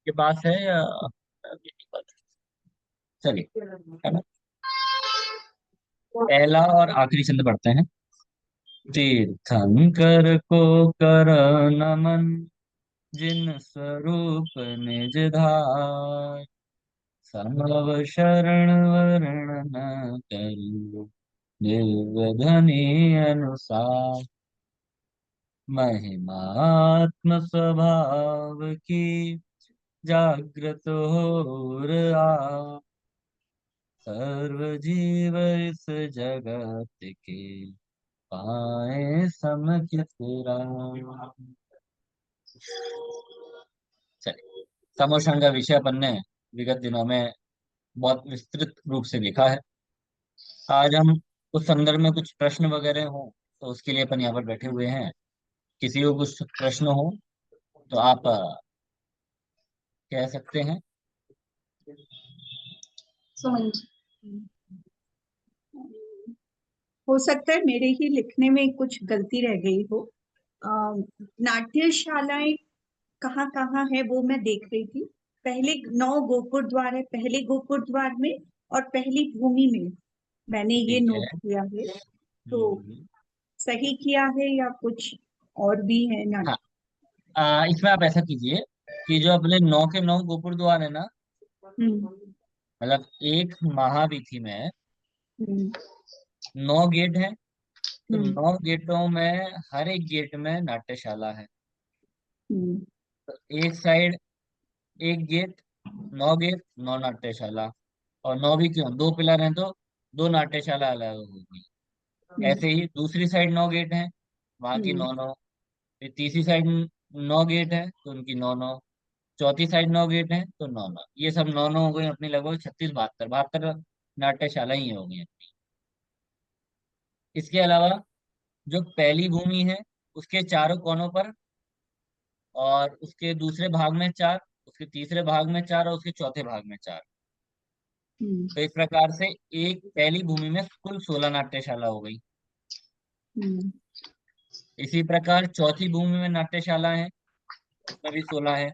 के पास है या चलिए, है ना। पहला और आखिरी छंद पढ़ते हैं। तीर्थंकर को कर नमन, जिन स्वरूप निज धार, संभव शरण वरण न करियो, निर्वधनी अनुसार। महिमात्म स्वभाव की जागृत हो आ, सर्व जीव इस जगत के पाए समकित राम। चलिए, समोषण का विषय अपन ने विगत दिनों में बहुत विस्तृत रूप से लिखा है। आज हम उस संदर्भ में कुछ प्रश्न वगैरह हो तो उसके लिए अपन यहाँ पर बैठे हुए हैं। किसी को कुछ प्रश्न हो तो आप कह सकते हैं। सुमन जी, हो सकता है मेरे ही लिखने में कुछ गलती रह गई हो। नाट्यशालाएं कहाँ कहाँ है वो मैं देख रही थी। पहले 9 गोपुर द्वार है, पहले गोपुर द्वार में और पहली भूमि में मैंने ये ठीक है। नोट किया है। तो हम्म। सही किया है या कुछ और भी है ना? हाँ, इसमें आप ऐसा कीजिए कि जो अपने 9 के 9 गोपुर द्वार है ना, हम्म। मतलब एक महावीथी में हम्म। 9 गेट हैं। तो हम्म। 9 गेटों में हर एक गेट में नाट्यशाला है। हम्म। तो एक साइड एक गेट, 9 गेट 9 नाट्यशाला। और 9 भी क्यों, 2 पिलर हैं तो 2 नाट्यशाला अलग होगी। हम्म। ऐसे ही दूसरी साइड 9 गेट हैं, वहां की हम्म। 9 9। फिर तीसरी साइड 9 गेट है तो उनकी 9 9। चौथी साइड 9 गेट हैं तो 9 9। ये सब 9 9 हो गई अपनी, लगभग 36 72 72 नाट्यशाला ही हो गई अपनी। इसके अलावा जो पहली भूमि है उसके चारों कोनों पर, और उसके दूसरे भाग में 4, उसके तीसरे भाग में 4 और उसके चौथे भाग में 4। हम्म। तो इस प्रकार से एक पहली भूमि में कुल 16 नाट्यशाला हो गई। हम्म। इसी प्रकार चौथी भूमि में नाट्यशाला है, उसमें भी 16 है।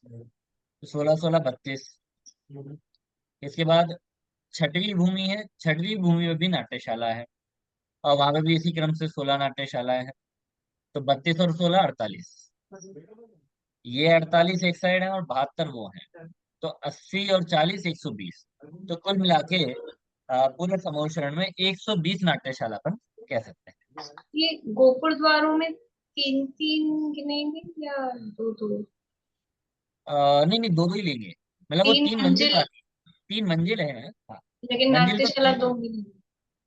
तो 16 16 32। इसके बाद छठवीं भूमि है, छठवीं भूमि में भी नाट्यशाला है, और वहां पे भी इसी क्रम से 16 नाट्यशालाएं हैं। तो 32 और 16 48। ये 48 एक साइड है और 72 वो है। तो 80 और 40 120। तो कुल मिला के पूरे समूह में 120 नाट्यशाला अपन कह सकते हैं। ये गोपुर द्वारों में 3 3 गिनेंगे या 2 2? नहीं नहीं, दो दो ही लेंगे। मतलब वो तीन 3 मंजिल मंजिल, वाली, 3 मंजिल है। हाँ, लेकिन मंजिल तो नाट्यशाला 3 है। 2 गिनेंगे।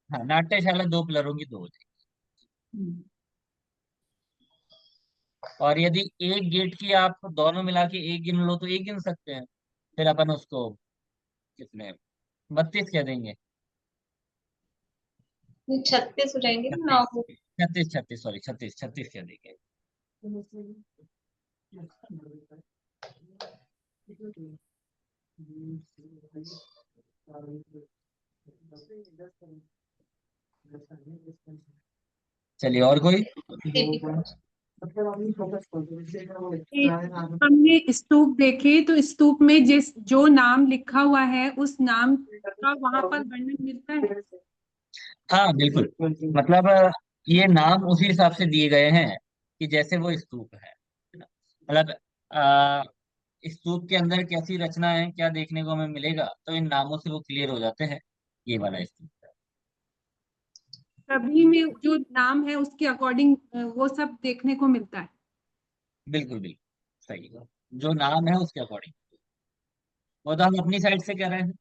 हाँ, नाट्यशाला 2 पिलरों की 2 हो जाएगी। हम्म। और यदि एक गेट की आप दोनों मिला के एक गिन लो तो एक गिन सकते हैं। फिर अपन उसको कितने, 32 कह देंगे। 36 हो जाएंगे ना 36 वो। 36 36, सॉरी 36 36 कह देंगे। चलिए, और कोई। हमने स्तूप देखे तो स्तूप में जिस जो नाम लिखा हुआ है उस नाम का वहां पर वर्णन मिलता है। हाँ बिल्कुल, मतलब ये नाम उसी हिसाब से दिए गए हैं कि जैसे वो स्तूप है ना। मतलब स्तूप के अंदर कैसी रचना है, क्या देखने को हमें मिलेगा, तो इन नामों से वो क्लियर हो जाते हैं। ये वाला स्तूप है। सभी में जो नाम है उसके अकॉर्डिंग वो सब देखने को मिलता है। बिल्कुल बिल्कुल सही है। जो नाम है उसके अकॉर्डिंग, वो तो हम अपनी साइड से कह रहे हैं।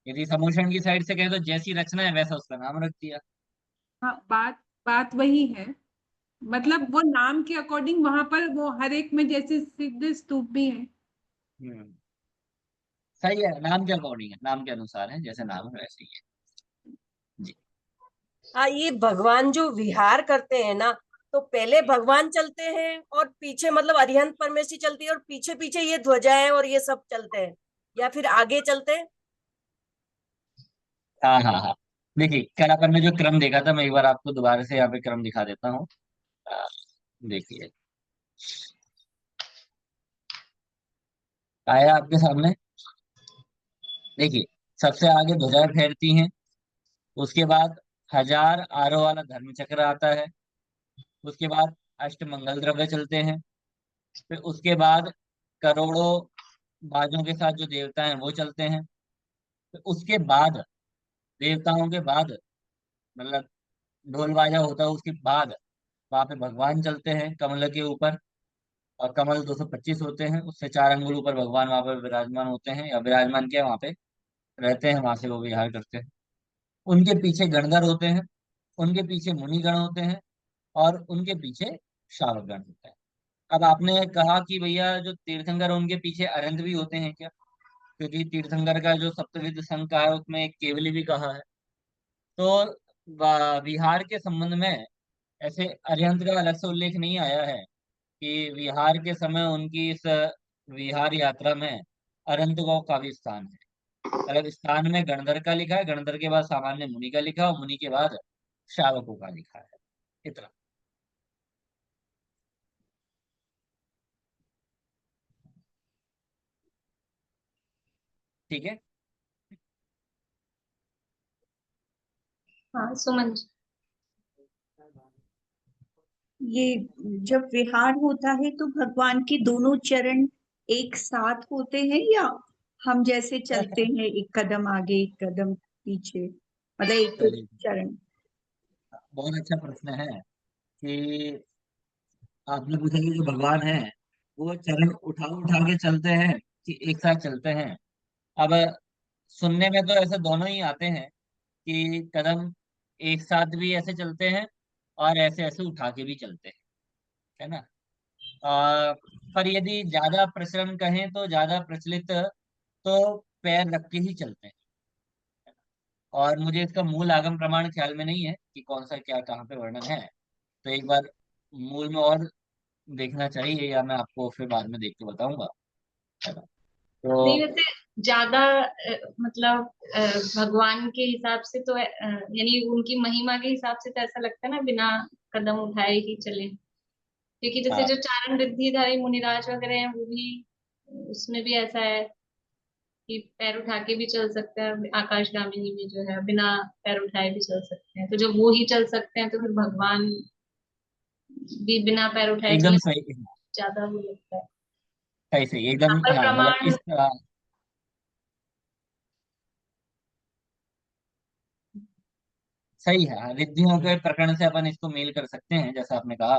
यदि समोषण की साइड से कहे तो जैसी रचना है वैसा उसका नाम रख दिया। हाँ, बात बात वही है। मतलब वो नाम के अकॉर्डिंग वहां पर वो हर एक में जैसे सिद्ध स्तूप भी है। हम्म, सही है, नाम के अकॉर्डिंग है, नाम के अनुसार है, जैसे नाम है वैसे ही है। जी। हाँ, ये भगवान जो विहार करते हैं ना, तो पहले भगवान चलते हैं और पीछे मतलब अरिहंत परमेश्वरी चलती है और पीछे पीछे ये ध्वजाएं और ये सब चलते हैं, या फिर आगे चलते हैं। हाँ हाँ हाँ, देखिए कल अपन ने जो क्रम देखा था, मैं एक बार आपको दोबारा से यहाँ पे क्रम दिखा देता हूँ। आ, देखिए, आया आपके सामने। देखिए, सबसे आगे ध्वजा फहरती हैं, उसके बाद 1000 आरो वाला धर्म चक्र आता है, उसके बाद अष्टमंगल द्रव्य चलते हैं, फिर उसके बाद करोड़ों बाजों के साथ जो देवता हैं वो चलते हैं, फिर उसके बाद देवताओं के बाद, मतलब ढोल बाजा होता है उसके बाद, वहां पे भगवान चलते हैं कमल के ऊपर। और कमल 225 होते हैं, उससे 4 अंगुल ऊपर भगवान वहां पर विराजमान होते हैं, या विराजमान क्या वहां पे रहते हैं, वहां से वो विहार करते हैं। उनके पीछे गणधर होते हैं, उनके पीछे मुनिगण होते हैं, और उनके पीछे शावकगण होते हैं। अब आपने कहा कि भैया जो तीर्थंकर उनके पीछे अरंत भी होते हैं क्या? क्योंकि तीर्थंकर का जो सप्तविध संघ का है उसमें एक केवली भी कहा है। तो विहार के संबंध में ऐसे अरिहंत का अलग से उल्लेख नहीं आया है कि विहार के समय उनकी इस विहार यात्रा में अरंतकों का भी स्थान है। मतलब स्थान में गणधर का लिखा है, गणधर के बाद सामान्य मुनि का लिखा, और मुनि के बाद शावकों का लिखा है। इतना। ठीक है। हाँ सुमन जी। ये जब विहार होता है तो भगवान के दोनों चरण एक साथ होते हैं, या हम जैसे चलते हैं एक कदम आगे एक कदम पीछे, मतलब एक एक चलिए, चरण? बहुत अच्छा प्रश्न है कि आपने पूछा कि जो भगवान है वो चरण उठा उठा के चलते हैं कि एक साथ चलते हैं। अब सुनने में तो ऐसे दोनों ही आते हैं कि कदम एक साथ भी ऐसे चलते हैं, और ऐसे ऐसे उठा के भी चलते हैं, है ना। आ, पर यदि ज्यादा प्रचलन कहें तो ज्यादा प्रचलित तो पैर रख के ही चलते हैं। और मुझे इसका मूल आगम प्रमाण ख्याल में नहीं है कि कौन सा क्या कहाँ पे वर्णन है। तो एक बार मूल में और देखना चाहिए, या मैं आपको फिर बाद में देख के बताऊंगा, है ना। नहीं तो वैसे ज्यादा मतलब भगवान के हिसाब से तो यानी उनकी महिमा के हिसाब से तो ऐसा लगता है ना बिना कदम उठाए ही चले, क्योंकि जैसे हाँ, जो चारण रिद्धिधारी मुनिराज वगैरह हैं वो भी, उसमें भी ऐसा है कि पैर उठा के भी चल सकते हैं, आकाशगामिनी में जो है बिना पैर उठाए भी चल सकते हैं, तो जब वो ही चल सकते हैं तो फिर भगवान भी बिना पैर उठाए एकदम चले, सही। ज्यादा वो लगता है। सही सही यहाँ एकदम, पर हाँ, मतलब प्रमाण। इस सही है, हाँ, रिद्धियों के प्रकरण से अपन इसको मेल कर सकते हैं, जैसा आपने कहा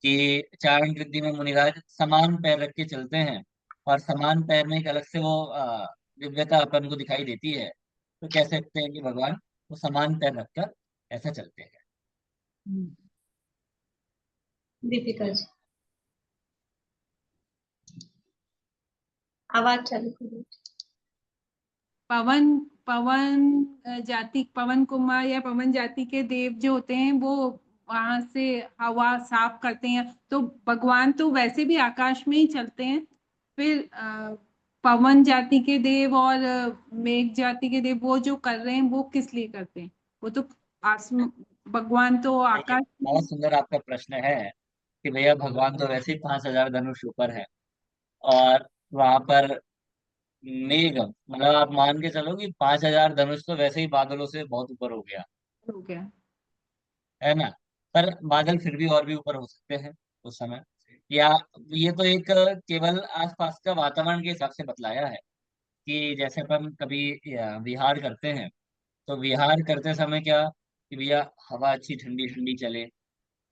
कि चारण रिद्धि में मुनिराज समान पैर रख के चलते हैं, और समान पैर में एक अलग से वो दिव्यता अपन को दिखाई देती है। तो कह सकते हैं कि भगवान वो समान पैर रखकर ऐसा चलते हैं। दीपिका जी आवाज चालू करो। पवन पवन जाति, पवन कुमार या पवन जाति के देव जो होते हैं वो वहां से हवा साफ करते हैं, तो भगवान तो वैसे भी आकाश में ही चलते हैं। फिर पवन जाति के देव और मेघ जाति के देव वो जो कर रहे हैं वो किस लिए करते हैं? वो तो आसम भगवान तो देखिए, आकाश में। बहुत सुंदर आपका प्रश्न है कि भैया भगवान तो वैसे ही 5000 धनुष ऊपर है, और वहां पर मेघ, मतलब आप मान के चलो कि 5000 धनुष तो वैसे ही बादलों से बहुत ऊपर हो गया, हो गया। है ना। पर बादल फिर भी और भी ऊपर हो सकते हैं उस समय, या ये तो एक केवल आसपास का वातावरण के हिसाब से बतलाया है कि जैसे अपन कभी विहार करते हैं, तो विहार करते समय क्या कि भैया हवा अच्छी ठंडी ठंडी चले,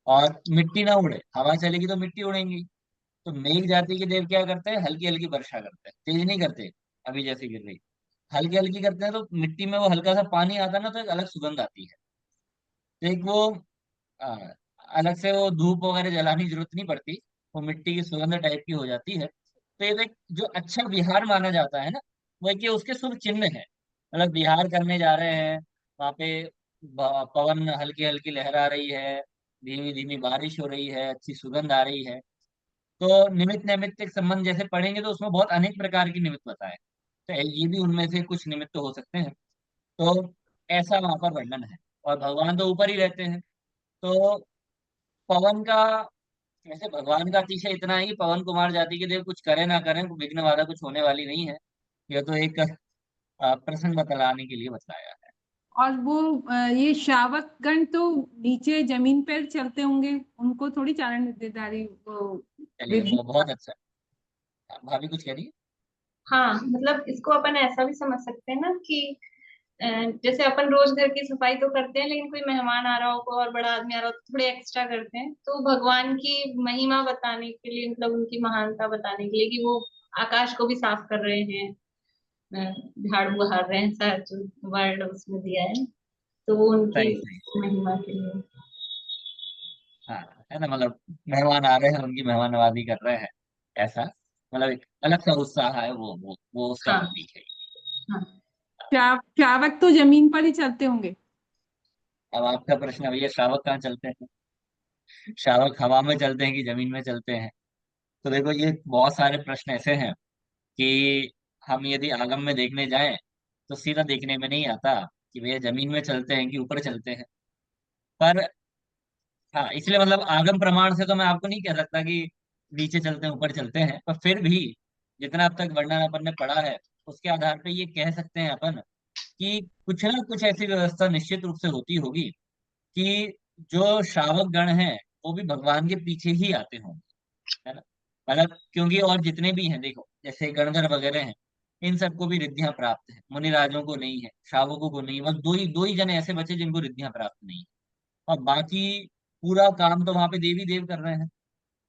और मिट्टी ना उड़े। हवा चलेगी तो मिट्टी उड़ेगी। तो मेघ जाति के देव क्या करते हैं, हल्की हल्की वर्षा करते हैं, तेज नहीं करते, अभी जैसे गिर रही, हल्की हल्की करते हैं, तो मिट्टी में वो हल्का सा पानी आता है ना, तो एक अलग सुगंध आती है। तो एक वो आ, अलग से वो धूप वगैरह जलाने की जरूरत नहीं पड़ती, वो मिट्टी की सुगंध टाइप की हो जाती है। तो ये एक जो अच्छा विहार माना जाता है ना, वो एक ये उसके शुभ चिन्ह है। मतलब विहार करने जा रहे हैं, वहां पे पवन हल्की हल्की लहरा रही है, धीमी धीमी बारिश हो रही है, अच्छी सुगंध आ रही है। तो निमित्त नैमित्तिक संबंध जैसे पढ़ेंगे तो उसमें बहुत अनेक प्रकार की निमित्त बताए, तो ये भी उनमें से कुछ निमित्त हो सकते हैं। तो ऐसा वहां पर वर्णन है, और भगवान तो ऊपर ही रहते हैं। तो पवन का वैसे भगवान का अतिशय इतना है कि पवन कुमार जाति के देव कुछ करे ना करें, विघ्न बाधा कुछ होने वाली नहीं है। यह तो एक प्रसंग बतलाने के लिए बताया है। और वो ये श्रावक गण तो नीचे जमीन पर चलते होंगे, उनको थोड़ी चारण विद्याधारी वो चलिए, विधि। वो बहुत अच्छा है। भाभी कुछ कह रही है? हाँ, मतलब इसको अपन ऐसा भी समझ सकते हैं ना कि जैसे अपन रोज घर की सफाई तो करते हैं, लेकिन कोई मेहमान आ रहा हो, कोई और बड़ा आदमी आ रहा हो तो थोड़े एक्स्ट्रा करते हैं, तो भगवान की महिमा बताने के लिए, मतलब उनकी महानता बताने के लिए कि वो आकाश को भी साफ कर रहे हैं, झाड़ू बहार रहे हैं, ऐसा जो वर्ड उसमें दिया है, तो वो उनकी सही सही। महिमा के लिए। हाँ, है ना, मतलब मेहमान आ रहे हैं, उनकी मेहमान नवाजी कर रहे हैं, ऐसा मतलब एक अलग सा उत्साह है, वो उसका हाँ प्रतीक है। हाँ। श्रावक तो जमीन पर ही चलते होंगे। अब आपका प्रश्न है, भैया श्रावक कहाँ चलते हैं? श्रावक हवा में चलते हैं कि जमीन में चलते हैं? तो देखो, ये बहुत सारे प्रश्न ऐसे हैं कि हम यदि आगम में देखने जाएं तो सीधा देखने में नहीं आता कि भैया जमीन में चलते हैं कि ऊपर चलते हैं। पर हाँ, इसलिए मतलब आगम प्रमाण से तो मैं आपको नहीं कह सकता कि नीचे चलते हैं ऊपर चलते हैं, पर फिर भी जितना अब तक वर्णन अपन ने पढ़ा है, उसके आधार पे ये कह सकते हैं अपन कि कुछ ना कुछ ऐसी व्यवस्था निश्चित रूप से होती होगी कि जो श्रावक गण हैं वो भी भगवान के पीछे ही आते होंगे, है ना। मतलब क्योंकि और जितने भी हैं, देखो जैसे गणधर वगैरह हैं, इन सबको भी रिद्धियां प्राप्त है, मुनिराजों को नहीं है, श्रावकों को नहीं, बस दो ही जन ऐसे बचे जिनको रिद्धियां प्राप्त नहीं है। और बाकी पूरा काम तो वहां पे देवी देव कर रहे हैं।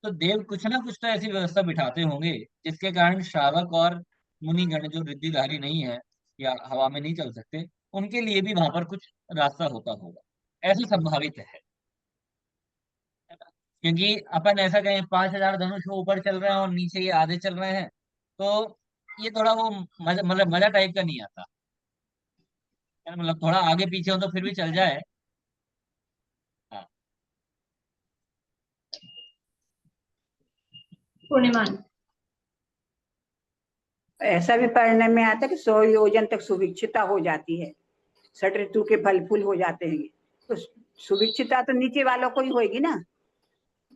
तो देव कुछ ना कुछ तो ऐसी व्यवस्था बिठाते होंगे जिसके कारण श्रावक और मुनिगण जो रिद्धिधारी नहीं है या हवा में नहीं चल सकते, उनके लिए भी वहां पर कुछ रास्ता होता होगा, ऐसा संभावित है ना? क्योंकि अपन ऐसा कहें 5,000 धनुष वो ऊपर चल रहे हैं और नीचे ये आधे चल रहे हैं, तो ये थोड़ा वो मजा, मतलब मजा टाइप का नहीं आता है ना? मतलब थोड़ा आगे पीछे हो तो फिर भी चल जाए। हाँ, पूर्णिमा। ऐसा भी पढ़ने में आता है कि 100 योजन तक सुभिक्षिता हो जाती है, 6 ऋतु के फल फूल हो जाते हैं। तो सुभिक्षिता तो नीचे वालों को ही होगी ना,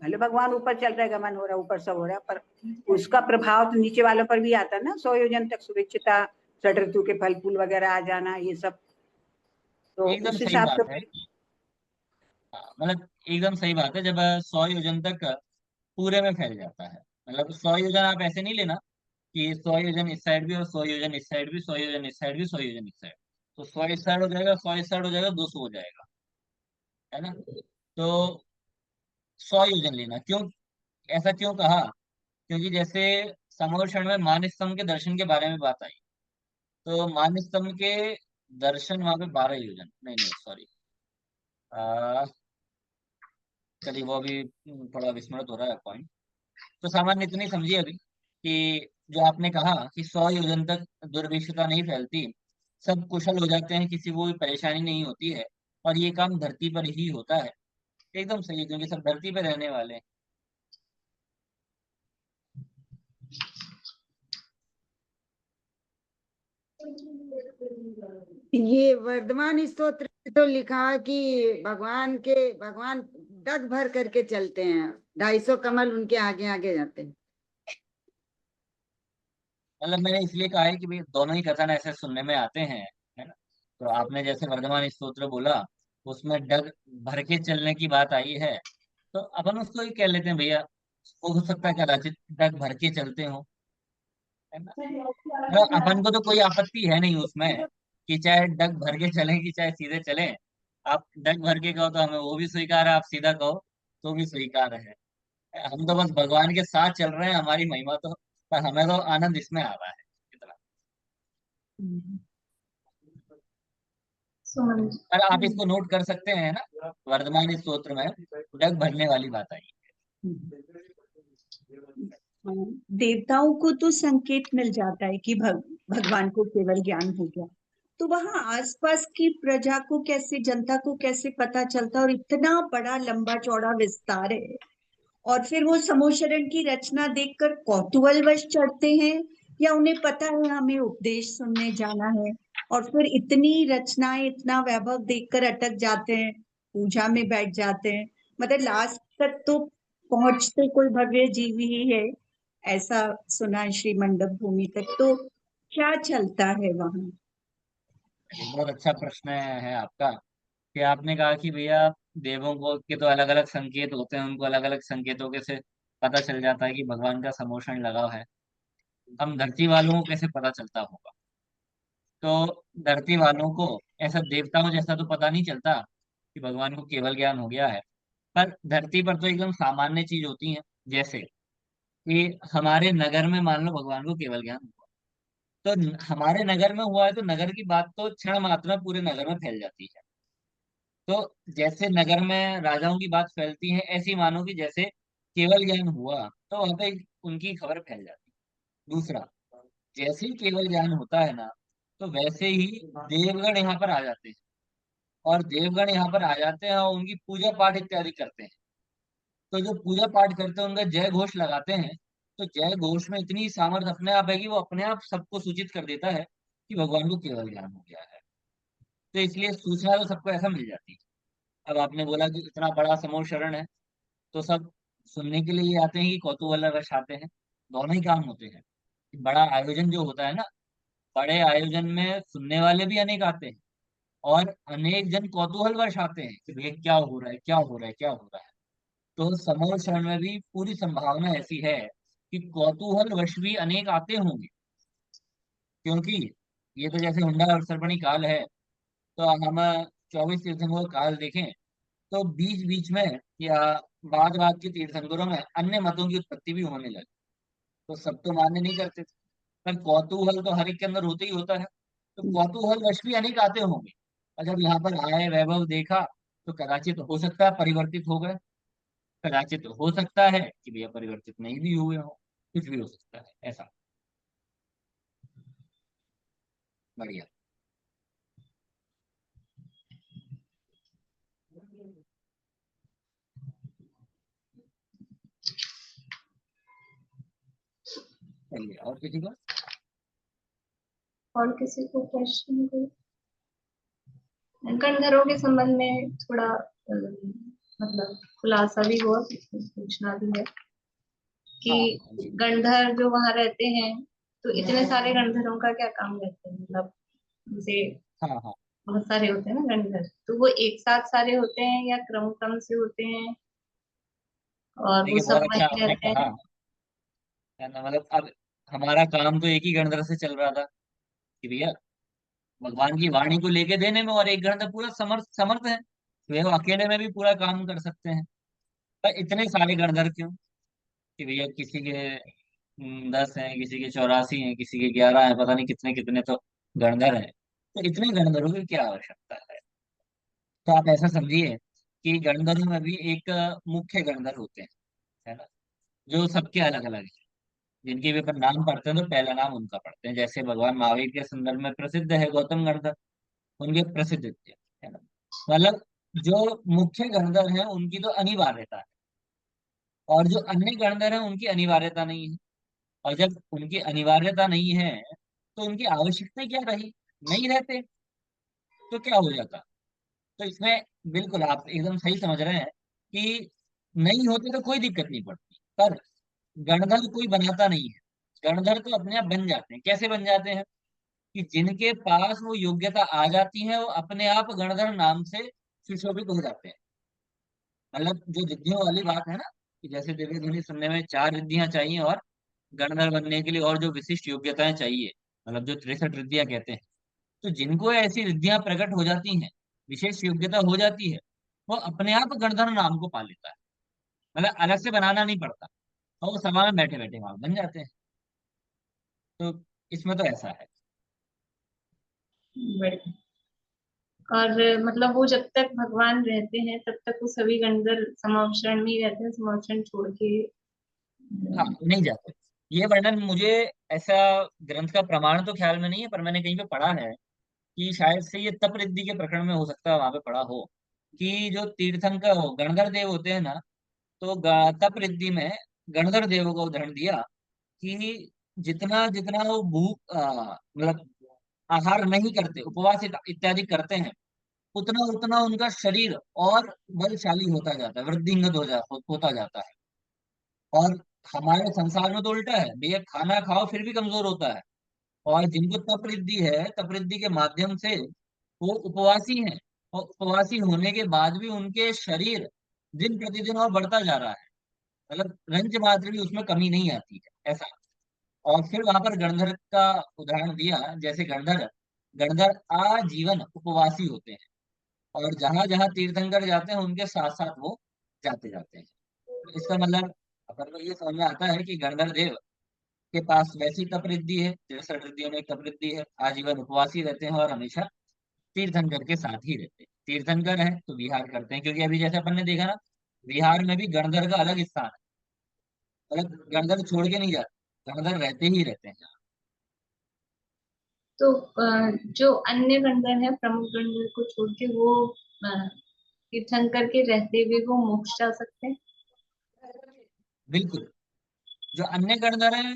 भले भगवान ऊपर चल रहा है, गमन हो रहा है, ऊपर सब हो रहा है, पर उसका प्रभाव तो नीचे वालों पर भी आता है ना। 100 योजन तक सुभिक्षिता, 6 ऋतु के फल फूल वगैरह आ जाना, ये सब तो एकदम उस सही हिसाब से बात है। हाँ, मतलब एकदम सही बात है, जब 100 योजन तक पूरे में फैल जाता है। मतलब 100 योजन आप ऐसे नहीं लेना कि 100 योजन इस साइड भी और 100 योजन इस साइड भी, 100 योजन इस साइड भी, 100 योजन इस साइड। तो 100 इस साइड हो जाएगा, 100 इस साइड हो जाएगा, 200 हो जाएगा, है ना। तो 100 योजन लेना क्यों, ऐसा क्यों कहा? क्योंकि जैसे समोर क्षण में मान स्तंभ के दर्शन के बारे में बात आई, तो मान स्तंभ के दर्शन वहां पे 12 योजन, नहीं नहीं सॉरी, चलिए वो अभी थोड़ा विस्मृत हो रहा है पॉइंट। तो सामान्य इतनी समझिए अभी कि जो आपने कहा कि 100 योजन तक दुर्भिक्षता नहीं फैलती, सब कुशल हो जाते हैं, किसी को भी परेशानी नहीं होती है, और ये काम धरती पर ही होता है। एकदम सही है, क्योंकि सब धरती पर रहने वाले हैं। ये वर्धमान स्तोत्र तो लिखा कि भगवान डग भर करके चलते हैं, 250 कमल उनके आगे आगे जाते हैं। मतलब मैंने इसलिए कहा है कि भाई दोनों ही कथन ऐसे सुनने में आते हैं, है ना। तो आपने जैसे वर्धमान स्तोत्र बोला, उसमें डग भर के चलने की बात आई है, तो अपन उसको ही कह लेते हैं भैया, हो सकता है कदाचित डग भर के चलते हो, है ना। मतलब अपन को तो कोई आपत्ति है नहीं उसमें कि चाहे डग भर के चलें कि चाहे सीधे चलें। आप डग भर के कहो तो हमें वो भी स्वीकार है, आप सीधा कहो तो भी स्वीकार है। हम तो बस भगवान के साथ चल रहे हैं, हमारी महिमा तो, पर हमें तो आनंद इसमें आ रहा है इतना। सुमन। पर आप इसको नोट कर सकते हैं ना, वर्धमान स्तोत्र में डग भरने वाली बात आई देवताओं को तो संकेत मिल जाता है कि भगवान को केवल ज्ञान हो गया, तो वहां आसपास की प्रजा को कैसे, जनता को कैसे पता चलता? और इतना बड़ा लंबा चौड़ा विस्तार है, और फिर वो समोशरण की रचना देखकर कौतूहलवश चढ़ते हैं, या उन्हें पता है हमें उपदेश सुनने जाना है, और फिर इतनी रचनाएं, इतना वैभव देखकर अटक जाते हैं, पूजा में बैठ जाते हैं? मतलब लास्ट तक तो पहुंचते कोई भव्य जीव ही है, ऐसा सुना है श्री मंडप भूमि तक। तो क्या चलता है वहां? ये बहुत अच्छा प्रश्न है आपका, कि आपने कहा कि भैया देवों को के तो अलग अलग संकेत होते हैं, उनको अलग अलग संकेतों के से पता चल जाता है कि भगवान का समोषण लगा है। हम धरती वालों को कैसे पता चलता होगा? तो धरती वालों को ऐसा देवताओं जैसा तो पता नहीं चलता कि भगवान को केवल ज्ञान हो गया है। पर धरती पर तो एकदम सामान्य चीज होती है, जैसे कि हमारे नगर में मान लो भगवान को केवल ज्ञान हुआ, तो हमारे नगर में हुआ है तो नगर की बात तो क्षण मात्र में पूरे नगर में फैल जाती है। तो जैसे नगर में राजाओं की बात फैलती है, ऐसी मानो कि जैसे केवल ज्ञान हुआ तो वहां पे उनकी खबर फैल जाती है। दूसरा, जैसे ही केवल ज्ञान होता है ना, तो वैसे ही देवगण यहाँ पर आ जाते हैं, और देवगण यहाँ पर आ जाते हैं और उनकी पूजा पाठ इत्यादि करते हैं। तो जो पूजा पाठ करते हैं उनका जय घोष लगाते हैं। तो जय घोष में इतनी सामर्थ्य अपने आप है कि वो अपने आप सबको सूचित कर देता है कि भगवान को केवल ज्ञान हो गया है। तो इसलिए सूचना तो सबको ऐसा मिल जाती है। अब आपने बोला कि इतना बड़ा समूह शरण है, तो सब सुनने के लिए ये आते हैं कि कौतूहल रस आते हैं। दोनों ही काम होते हैं। बड़ा आयोजन जो होता है ना, बड़े आयोजन में सुनने वाले भी अनेक आते हैं, और अनेक जन कौतूहल वर्ष आते हैं कि भैया क्या हो रहा है, क्या हो रहा है, क्या हो रहा है। तो समूह शरण में भी पूरी संभावना ऐसी है कि कौतूहल वर्ष भी अनेक आते होंगे, क्योंकि ये तो जैसे हुंडा और सरपणी काल है। तो हम 24 तीर्थंकरों का काल देखें, तो बीच बीच में या बाद बाद के तीर्थंकरों में अन्य मतों की उत्पत्ति भी होने लगी। तो सब तो मान्य नहीं करते थे, पर कौतूहल तो हर एक के अंदर होते ही होता है। तो कौतूहल वश भी अनेक आते होंगे, और जब यहाँ पर आए, वैभव देखा, तो कदाचित हो सकता है परिवर्तित हो गए, कदाचित हो सकता है कि भैया परिवर्तित नहीं भी हुए हो, कुछ भी हो सकता है ऐसा। बढ़िया। चलिए, और किसी को? और किसी को क्वेश्चन? गणधरों के संबंध में थोड़ा मतलब खुलासा भी हुआ, पूछना भी है कि हाँ जी। गणधर जो वहां रहते हैं, तो इतने सारे गणधरों का क्या काम रहते हैं? मतलब जैसे हाँ हाँ, बहुत सारे होते हैं ना गणधर, तो वो एक साथ सारे होते हैं या क्रम क्रम से होते हैं, और वो देखिए बहुत सब अच्छा वहीं आपने रहते कहा, हैं? है ना। मतलब अब हमारा काम तो एक ही गणधर से चल रहा था कि भैया भगवान की वाणी को लेके देने में, और एक गणधर पूरा समर्थ समर्थ है, तो वो अकेले में भी पूरा काम कर सकते हैं। पर इतने सारे गणधर क्यों? कि भैया किसी के 10 हैं, किसी के 84 हैं, किसी के 11 हैं, पता नहीं कितने कितने तो गणधर हैं। तो इतने गणधरों की क्या आवश्यकता है? तो आप ऐसा समझिए कि गणधरों में भी एक मुख्य गणधर होते हैं, है ना, जो सबके अलग अलग है, जिनके भी अपन नाम पढ़ते हैं तो पहला नाम उनका पढ़ते हैं। जैसे भगवान महावीर के संदर्भ में प्रसिद्ध है गौतम गणधर, उनके प्रसिद्ध थे, है ना। मतलब जो मुख्य गणधर है उनकी तो अनिवार्यता है, और जो अन्य गणधर है उनकी अनिवार्यता नहीं है। और जब उनकी अनिवार्यता नहीं है, तो उनकी आवश्यकता क्या रही? नहीं रहते तो क्या हो जाता? तो इसमें बिल्कुल आप एकदम सही समझ रहे हैं कि नहीं होते तो कोई दिक्कत नहीं पड़ती, पर गणधर कोई बनाता नहीं है। गणधर तो अपने आप बन जाते हैं। कैसे बन जाते हैं? कि जिनके पास वो योग्यता आ जाती है, वो अपने आप गणधर नाम से सुशोभित हो जाते हैं। मतलब जो रिद्धियों वाली बात है ना, कि जैसे दिव्य ध्वनि सुनने में 4 रिद्धियां चाहिए, और गणधर बनने के लिए और जो विशिष्ट योग्यताएं चाहिए, मतलब जो 63 रिद्धियां कहते हैं। तो जिनको ऐसी रिद्धियां प्रकट हो जाती हैं, विशेष योग्यता हो जाती है, वो अपने आप गणधर नाम को पा लेता है। मतलब अलग से बनाना नहीं पड़ता, और वो सभा में बैठे बैठे वहां बन जाते हैं। तो इसमें तो ऐसा है। बढ़िया। और मतलब वो जब तक भगवान रहते हैं तब तक वो सभी गणधर समावशरण में ही रहते हैं, समावशरण छोड़ के हाँ, नहीं जाते। ये वर्णन मुझे ऐसा ग्रंथ का प्रमाण तो ख्याल में नहीं है, पर मैंने कहीं पे पढ़ा है कि शायद से ये तप रिद्धि के प्रकरण में हो सकता है, वहां पे पढ़ा हो कि जो तीर्थंकर गणधर देव होते हैं ना, तो तप रिद्धि में गणधर देव का उदाहरण दिया कि जितना जितना वो भूख मतलब आहार नहीं करते, उपवास इत्यादि करते हैं, उतना उतना उनका शरीर और बलशाली होता जाता है, वृद्धिंगत होता जाता है। और हमारे संसार में तो उल्टा है भैया, खाना खाओ फिर भी कमजोर होता है। और जिनको तपरिद्धि है, तपरिद्धि के माध्यम से वो उपवासी हैं, और उपवासी होने के बाद भी उनके शरीर दिन प्रतिदिन और बढ़ता जा रहा है, मतलब रंज मात्र भी उसमें कमी नहीं आती है ऐसा। और फिर वहां पर गणधर का उदाहरण दिया, जैसे गणधर गणधर आजीवन उपवासी होते हैं, और जहां जहां तीर्थंकर जाते हैं उनके साथ साथ वो जाते जाते हैं। तो इसका मतलब अपन को ये समझ में आता है कि गणधर देव के पास वैसी तपरिद्धि है, 63 रिद्धियों में एक तपरिद्धि है, आजीवन उपवासी रहते हैं और हमेशा तीर्थंकर के साथ ही रहते हैं। तीर्थंकर है तो विहार करते हैं, क्योंकि अभी जैसे अपन ने देखा ना, विहार में भी गणधर का अलग स्थान है, मतलब गणधर छोड़ के नहीं जाते, गणधर रहते ही रहते हैं। तो जो अन्य गणधर है, प्रमुख गणधर को छोड़ के वो तीर्थंकर के रहते हुए वो मोक्ष जा सकते हैं। बिल्कुल। जो अन्य गणधर है,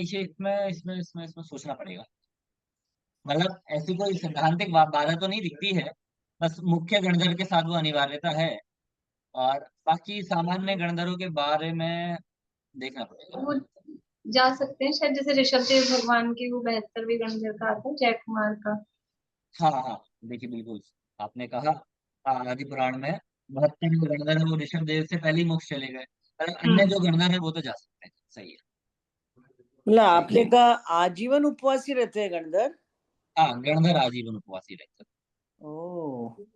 इसे इसमें इसमें इसमें इसमें सोचना पड़ेगा, मतलब ऐसी कोई सैद्धांतिक बाधा तो नहीं दिखती है। बस मुख्य गणधर के साथ वो अनिवार्यता है, और बाकी सामान्य गणधरों के बारे में देखना पड़ेगा। वो जा सकते हैं शायद, जैसे ऋषभ देव भगवान के वो 72वें गणधर का आता है, जय कुमार का। हाँ हाँ, देखिए बिल्कुल आपने कहा, आदि पुराण में 72 जो गणधर है वो ऋषभ देव से पहले ही मोक्ष चले गए, और अन्य जो गणधर है वो तो जा सकते हैं। सही है। मतलब आपने कहा आजीवन उपवासी रहते हैं गणधर। हाँ, गणधर आजीवन उपवासी रहते ओ, हैं।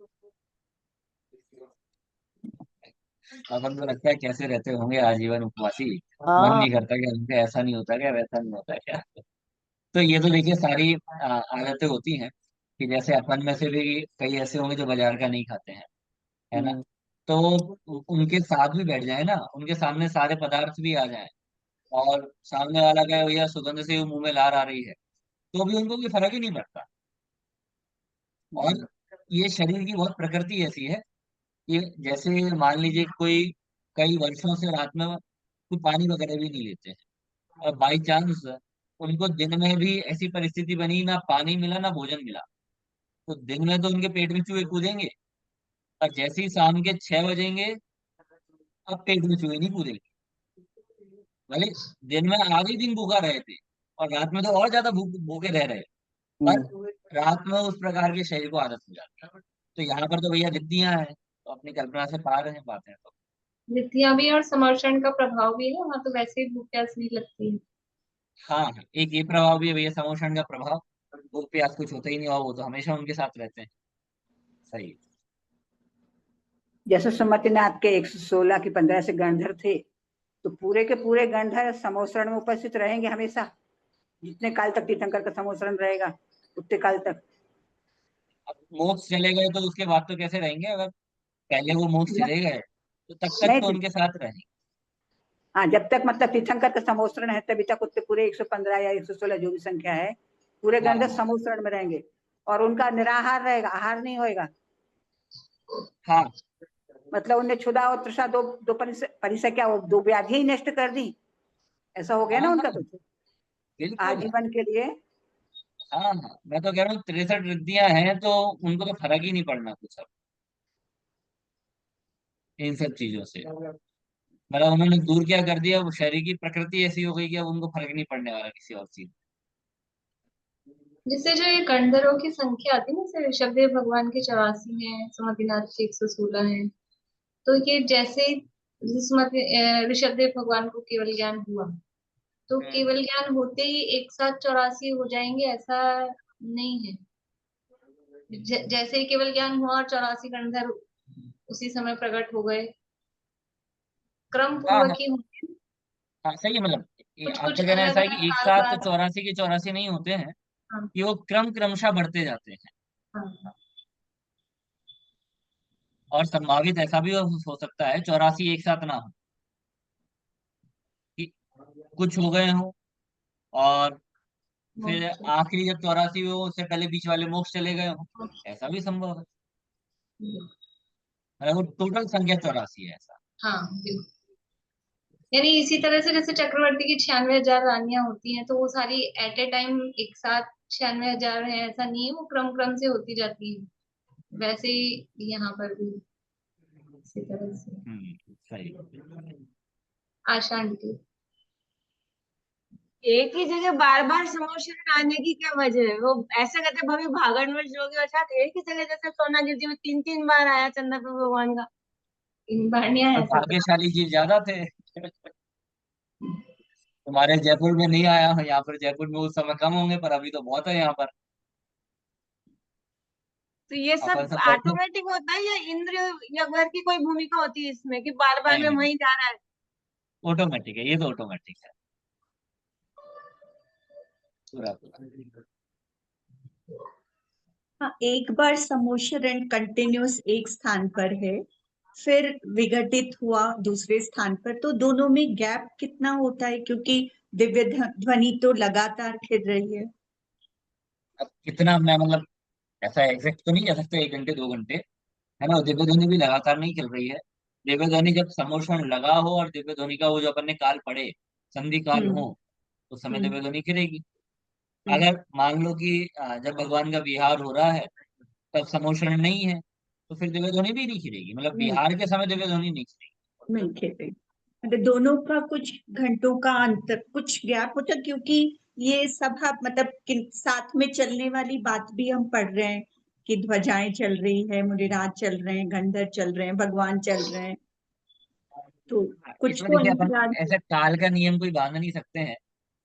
अपन को लगता है कैसे रहते होंगे आजीवन उपवासी, मन हाँ। नहीं करता कि उनका ऐसा नहीं होता क्या, वैसा नहीं होता क्या। तो ये तो देखिए सारी आदतें होती हैं, कि जैसे अपन में से भी कई ऐसे होंगे जो बाजार का नहीं खाते हैं, है ना। हम्म, तो उनके साथ भी बैठ जाए ना, उनके सामने सारे पदार्थ भी आ जाए, और सामने वाला कहे भैया सुगंध से वो मुंह में लार आ रही है, तो भी उनको कोई फर्क ही नहीं पड़ता। और ये शरीर की बहुत प्रकृति ऐसी है कि जैसे मान लीजिए कोई कई वर्षों से रात में कोई पानी वगैरह भी नहीं लेते हैं, और बाई चांस उनको दिन में भी ऐसी परिस्थिति बनी, ना पानी मिला ना भोजन मिला, तो दिन में तो उनके पेट में चूहे कूदेंगे, और जैसे ही शाम के 6 बजेंगे, अब पेट में चूहे नहीं कूदेंगे। भले दिन में आधे दिन भूखा रहे थे, और रात में तो और ज्यादा भूखे रह रहे, हम्म। पर रात में उस प्रकार के शरीर को आदत हो जाती है। तो यहाँ पर तो भैया रिद्धियां हैं, तो अपनी कल्पना से पार हैं बातें तो। नित्या भी और समर्षण का प्रभाव भी है वहां, तो वैसे ही भूख प्यास नहीं लगती है। हाँ हाँ, एक ये प्रभाव भी है भैया, समोषण का प्रभाव, भूख प्यास कुछ होता ही नहीं, और वो तो हमेशा उनके साथ रहते हैं। सही। जैसे सुमतिनाथ के 116 की 15 से गणधर थे, तो पूरे के पूरे गणधर समोसरण में उपस्थित रहेंगे हमेशा, जितने काल तक तीर्थंकर का समोसरण रहेगा उतने काल तक। अब मोक्ष चले गए तो उसके बाद तो कैसे रहेंगे, अगर पहले वो मोक्ष चले गए तो तब तक तो नहीं, उनके साथ रहेंगे। हाँ, जब तक मतलब तीर्थंकर का समोसरण है तभी तक उतने पूरे 115 या 116 जो भी संख्या है, पूरे हाँ गणधर हाँ समोसरण में रहेंगे, और उनका निराहार रहेगा, आहार नहीं होएगा। हाँ। मतलब उन्हें क्षुधा और तृषा दो दो परिसर क्या, वो दो व्याधि ही नष्ट कर दी, ऐसा हो गया हाँ ना उनका हाँ, तो बिल्कुल। आजीवन के लिए। हाँ हाँ, मैं तो कह रहा हूँ 63 रिद्धियां हैं तो उनको तो फर्क ही नहीं पड़ना कुछ अब इन सब चीजों से, मतलब उन्होंने दूर क्या कर दिया, वो शरीर की प्रकृति ऐसी हो गई कि अब उनको फर्क नहीं पड़ने वाला किसी और चीज। जिससे जो ये गणधरों की संख्या आती है ना, जैसे ऋषभ देव भगवान के 84 हैं, सुमतिनाथ के 116 हैं, तो ये जैसे ऋषभ देव भगवान को केवल ज्ञान हुआ, तो हम्म। केवल ज्ञान होते ही एक साथ 84 हो जाएंगे ऐसा नहीं है। जैसे ही केवल ज्ञान हुआ और 84 गणधर उसी समय प्रकट हो गए, क्रम हाँ पूर्वक हाँ ही होंगे। हाँ, सही है, मतलब कुछ आपका कुछ कहना अलग ऐसा है अलग कि एक काल साथ बाद। 84 के 84 नहीं होते हैं, हाँ कि वो क्रमशः बढ़ते जाते हैं। हाँ और संभावित ऐसा भी हो सकता है 84 एक साथ ना हो, कि कुछ हो गए हों, और फिर मोक्ष। आखिरी जब 84 हो उससे पहले बीच वाले मोक्ष चले गए हों, मोक्ष। ऐसा भी संभव है। मतलब वो टोटल संख्या 84 है ऐसा। हाँ बिल्कुल। यानी इसी तरह से जैसे चक्रवर्ती की 96,000 रानियां होती हैं, तो वो सारी एट ए टाइम एक साथ 96,000 है ऐसा नहीं है, वो क्रम क्रम से होती जाती है। वैसे ही यहाँ पर भी इसी तरह से। सही। आशा आंटी। एक ही जगह बार बार समोशन आने की क्या वजह है? वो ऐसे कहते भाभी भागन में जोगी और साथ एक ही जगह जैसे सोनागिर जी में 3 3 बार आया चंद्रपुर भगवान का। इन बार नहीं आया और ऐसा। भाग्यशाली जी ज्यादा थे। तुम्हारे जयपुर में नहीं आया, यहाँ पर जयपुर में उस समय कम होंगे, पर अभी तो बहुत है यहाँ पर। तो ये अपन सब सब बैठे। ऑटोमेटिक होता है या इंद्र या घर की कोई भूमिका होती है इसमें कि बार बार नहीं में नहीं, वहीं जा रहा है? ऑटोमेटिक है, ये तो ऑटोमेटिक है पूरा पूरा। हाँ, एक बार समोच्चरण कंटिन्यूस एक स्थान पर है, फिर विघटित हुआ दूसरे स्थान पर, तो दोनों में गैप कितना होता है? क्योंकि दिव्य ध्वनि तो लगातार खिल रही है। अब कितना मैं मतलब ऐसा एग्जैक्ट तो नहीं कह सकते, 1 घंटे 2 घंटे है ना। दिव्य ध्वनि भी लगातार नहीं चल रही है। दिव्य ध्वनि जब समोषण लगा हो और दिव्य ध्वनि का वो जो अपन ने काल पढ़े, संधि काल हम्म हो, उस समय हम्म दिव्य ध्वनि खिलेगी। हम्म अगर मान लो कि जब भगवान का विहार हो रहा है तब समोषण नहीं है, तो फिर दिव्य ध्वनि भी नहीं खिलेगी, मतलब नहीं विहार के समय दिव्य ध्वनि नहीं खिलेगी। नहीं खेल रही, मतलब दोनों का कुछ घंटों का अंतर, कुछ गैप होता, क्योंकि ये सभा मतलब साथ में चलने वाली बात भी हम पढ़ रहे हैं कि ध्वजाएं चल रही है, मुनिराज चल रहे हैं, गंधर्व चल रहे हैं, भगवान चल रहे हैं, तो कुछ इसमें तो देखिए अपन अंतराल। ऐसे काल का नियम कोई बांध नहीं सकते हैं।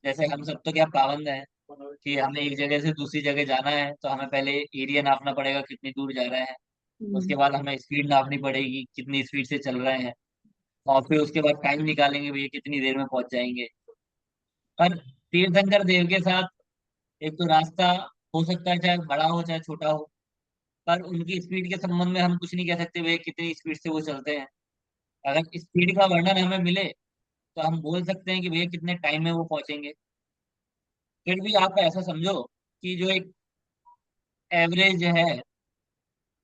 जैसे हम सब तो क्या पाबंद हैं कि हमें एक जगह से दूसरी जगह जाना है, तो हमें पहले एरिया नापना पड़ेगा कितनी दूर जा रहे हैं। उसके हम्म, बाद हमें स्पीड नापनी पड़ेगी कितनी स्पीड से चल रहे हैं, और फिर उसके बाद टाइम निकालेंगे भैया कितनी देर में पहुंच जाएंगे। पर तीर्थंकर देव के साथ एक तो रास्ता हो सकता है चाहे बड़ा हो चाहे छोटा हो, पर उनकी स्पीड के संबंध में हम कुछ नहीं कह सकते भैया कितनी स्पीड से वो चलते हैं। अगर स्पीड का वर्णन हमें मिले तो हम बोल सकते हैं कि भैया कितने टाइम में वो पहुंचेंगे। फिर भी आप ऐसा समझो कि जो एक एवरेज है,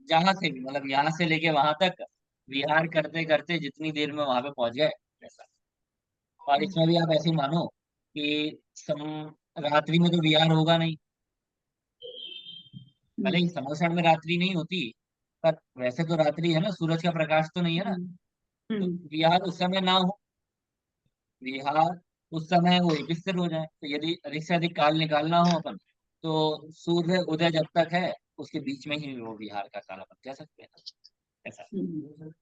जहां से भी मतलब यहाँ से लेके वहां तक विहार करते करते जितनी देर में वहां पे पहुंच गए, ऐसा। और इसमें भी आप ऐसे ही मानो कि रात्रि में तो विहार होगा नहीं, भले ही समोसण में रात्रि नहीं होती, पर वैसे तो रात्रि है ना, सूरज का प्रकाश तो नहीं है ना। हम्म, तो हम्म, विहार उस समय ना हो, विहार उस समय वो एपिस्थिर हो जाए, तो यदि अधिक से अधिक काल निकालना हो अपन, तो सूर्य उदय जब तक है उसके बीच में ही वो विहार का काल अपन कह सकते हैं, ऐसा। हम्म।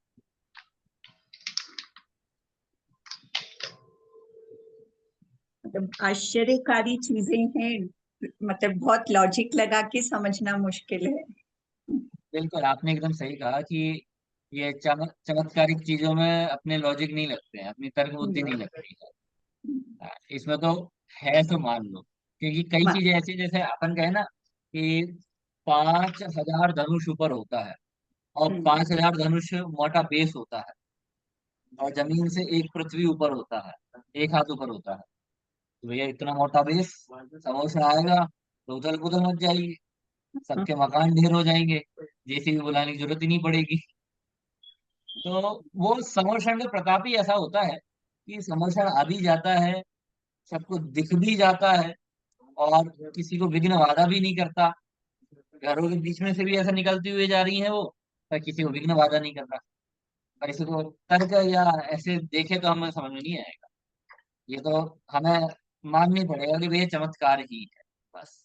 मतलब आश्चर्यकारी चीजें हैं, मतलब बहुत लॉजिक लगा के समझना मुश्किल है। बिल्कुल आपने एकदम सही कहा कि ये चमत्कारिक चीजों में अपने लॉजिक नहीं लगते हैं, अपनी तर्क बुद्धि नहीं लगती है। इसमें तो है तो मान लो, क्योंकि कई मा- चीजें ऐसी जैसे अपन कहे ना कि 5,000 धनुष ऊपर होता है, और हम्म, 5,000 धनुष मोटा बेस होता है, और जमीन से एक पृथ्वी ऊपर होता है, एक हाथ ऊपर होता है। तो भैया इतना मोटा बेस समोसा आएगा तो उथल पुथल मच जाएगी, हाँ, सबके मकान ढेर हो जाएंगे, जेसीबी बुलाने की जरूरत ही नहीं पड़ेगी। तो वो समोषण का प्रताप ही ऐसा होता है कि समोषण आ भी जाता है, सबको दिख भी जाता है, और किसी को विघ्न बाधा भी नहीं करता। घरों के बीच में से भी ऐसा निकलती हुई जा रही है वो, पर किसी को विघ्न बाधा नहीं करता। पर इसे तो तर्क या ऐसे देखे तो हमें समझ में नहीं आएगा। ये तो हमें माननी पड़ेगा कि भैया चमत्कार ही है, बस।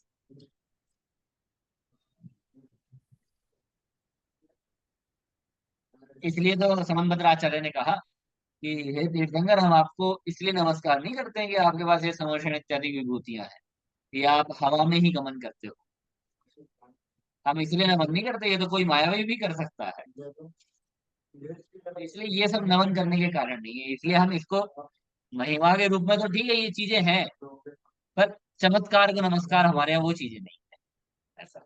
इसलिए तो समनभद्र आचार्य ने कहा कि हे तीर्थंकर, हम आपको इसलिए नमस्कार नहीं करते हैं कि आपके पास ये समोषण इत्यादि विभूतियां हैं, ये आप हवा में ही गमन करते हो। हम इसलिए नमन नहीं करते, ये तो कोई मायावी भी कर सकता है। इसलिए ये सब नमन करने के कारण नहीं है, इसलिए हम इसको महिमा के रूप में तो ठीक है ये चीजें हैं, पर चमत्कार का नमस्कार हमारे यहाँ वो चीजें नहीं है, ऐसा।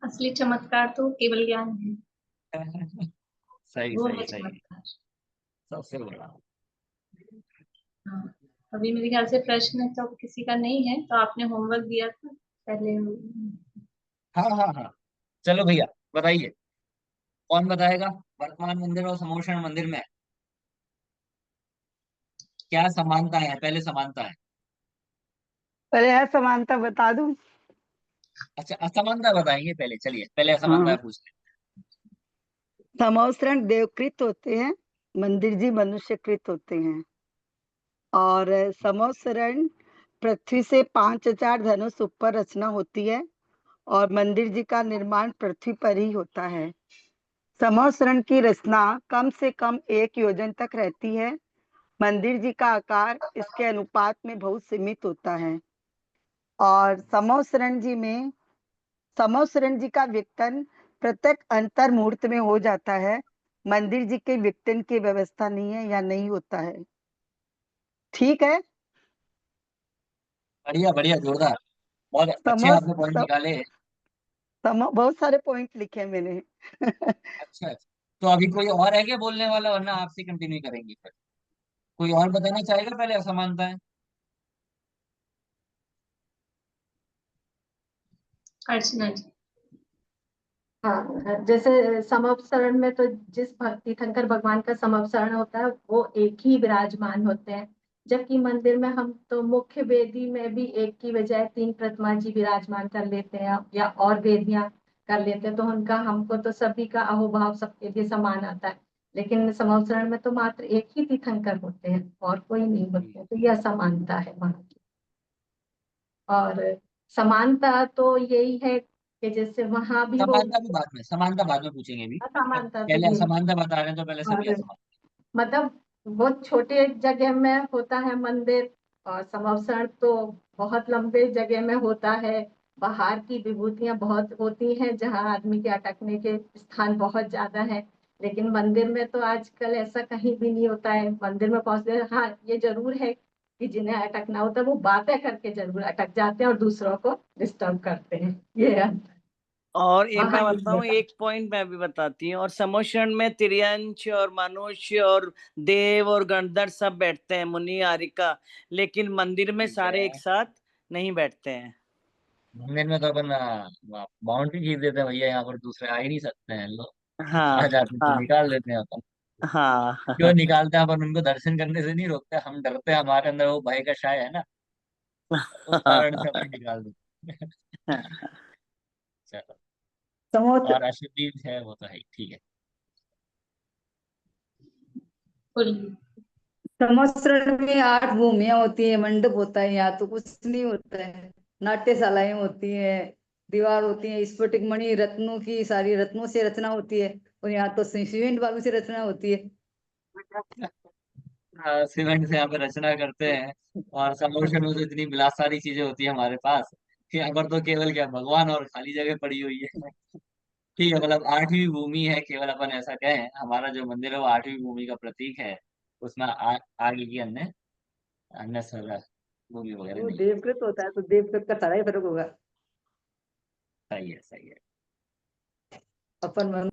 असली चमत्कार तो केवल ज्ञान है, सही वो सही है सही, चमत्कार। सबसे बड़ा। हाँ, अभी मेरे ख्याल से प्रश्न तो किसी का नहीं है, तो आपने होमवर्क दिया था पहले। हाँ हाँ हाँ, चलो भैया बताइए, कौन बताएगा वर्तमान मंदिर और समोषण मंदिर में क्या समानता है? पहले समानता है। पहले है समानता बता दूं? अच्छा असमानता बताएंगे पहले, चलिए पहले असमानता हाँ, पूछते समोसरण देवकृत होते हैं मंदिर जी मनुष्यकृत होते हैं। और समोसरण पृथ्वी से 5000 धनुष ऊपर रचना होती है और मंदिर जी का निर्माण पृथ्वी पर ही होता है। समोसरण की रचना कम से कम 1 योजन तक रहती है। मंदिर जी का आकार इसके अनुपात में बहुत सीमित होता है और समोसरण जी का विघटन प्रत्येक अंतर मुहूर्त में हो जाता है। मंदिर जी के विघटन की व्यवस्था नहीं है या नहीं होता है। ठीक है। बढ़िया बढ़िया, जोरदार, बहुत अच्छे समो आपने पॉइंट सम, निकाले। बहुत सारे पॉइंट लिखे हैं मैंने। अच्छा अच्छा, तो अभी कोई और है क्या बोलने वाला, वरना आपसे कंटिन्यू करेंगे फिर। कोई और बताना चाहेगा पहले असमानताएं? अर्चना जी। हाँ, जैसे समवसरण में तो जिस तीर्थंकर भगवान का समवसरण होता है वो एक ही विराजमान होते हैं, जबकि मंदिर में हम तो मुख्य वेदी में भी एक की बजाय 3 प्रतिमा जी विराजमान कर लेते हैं या और वेदियां कर लेते हैं, तो उनका हमको तो सभी का अहोभाव सबके लिए समान आता है। लेकिन समवसरण में तो मात्र एक ही तीर्थंकर होते हैं और कोई नहीं होते हैं, तो यह समानता है वहाँ की। और समानता तो यही है कि जैसे वहां भी वो समानता बाद में पूछेंगे भी। असमानता तो पहले यही। असमानता बता रहे हैं तो पहले सभी और असमान। मतलब बहुत छोटे जगह में होता है मंदिर और समवसरण तो बहुत लंबे जगह में होता है। बाहर की विभूतियां बहुत होती हैं जहाँ आदमी के अटकने के स्थान बहुत ज्यादा है, लेकिन मंदिर में तो आजकल ऐसा कहीं भी नहीं होता है। मंदिर में पहुंचते, हाँ ये जरूर है कि जिन्हें अटकना होता है वो बातें करके जरूर अटक जाते हैं और दूसरों को डिस्टर्ब करते हैं, ये है। और ये वहाँ मैं ये बताऊं, होता है। एक पॉइंट मैं भी बताती हूँ। और समोषण में तिर्यंश और मनुष्य और देव और गंधर्व सब बैठते हैं, मुनि आरिका, लेकिन मंदिर में ठीक सारे एक है, साथ नहीं बैठते हैं। मंदिर में तो अपन बाउंड्री खींच देते हैं भैया, यहाँ पर दूसरे आ ही नहीं सकते हैं लोग। आ हाँ जाते हैं तो हाँ निकाल देते हैं अपन। हाँ। क्यों निकालते हैं अपन? उनको दर्शन करने से नहीं रोकते, हम डरते हैं, हमारे अंदर वो भय का साया है ना, उस कारण से अपन निकाल देते हैं। चलो, समोस और अशुद्धि है वो तो है ही, ठीक है। बोलिए। समवसरण में 8 भूमियां होती है, मंडप होता है, यहाँ तो कुछ नहीं होता है। नाट्यशालाएं होती है, दीवार होती है, स्फटिक मणि रत्नों की, सारी रत्नों से रचना होती है, और यहाँ तो सीमेंट बालू से रचना होती है। सीमेंट से यहाँ पे रचना करते हैं, और समोशन में तो इतनी बिलात सारी चीजें होती है हमारे पास कि यहाँ पर तो केवल क्या भगवान और खाली जगह पड़ी हुई है। ठीक है, मतलब 8वीं भूमि है, केवल अपन ऐसा कहें, हमारा जो मंदिर है वो 8वीं भूमि का प्रतीक है। उसमें आगे की अन्य अन्य सारा भूमि वगैरह वो नहीं है। देवकृत होता है तो देवकृत का सारा ही फर्क होगा। सही है सही है। अपन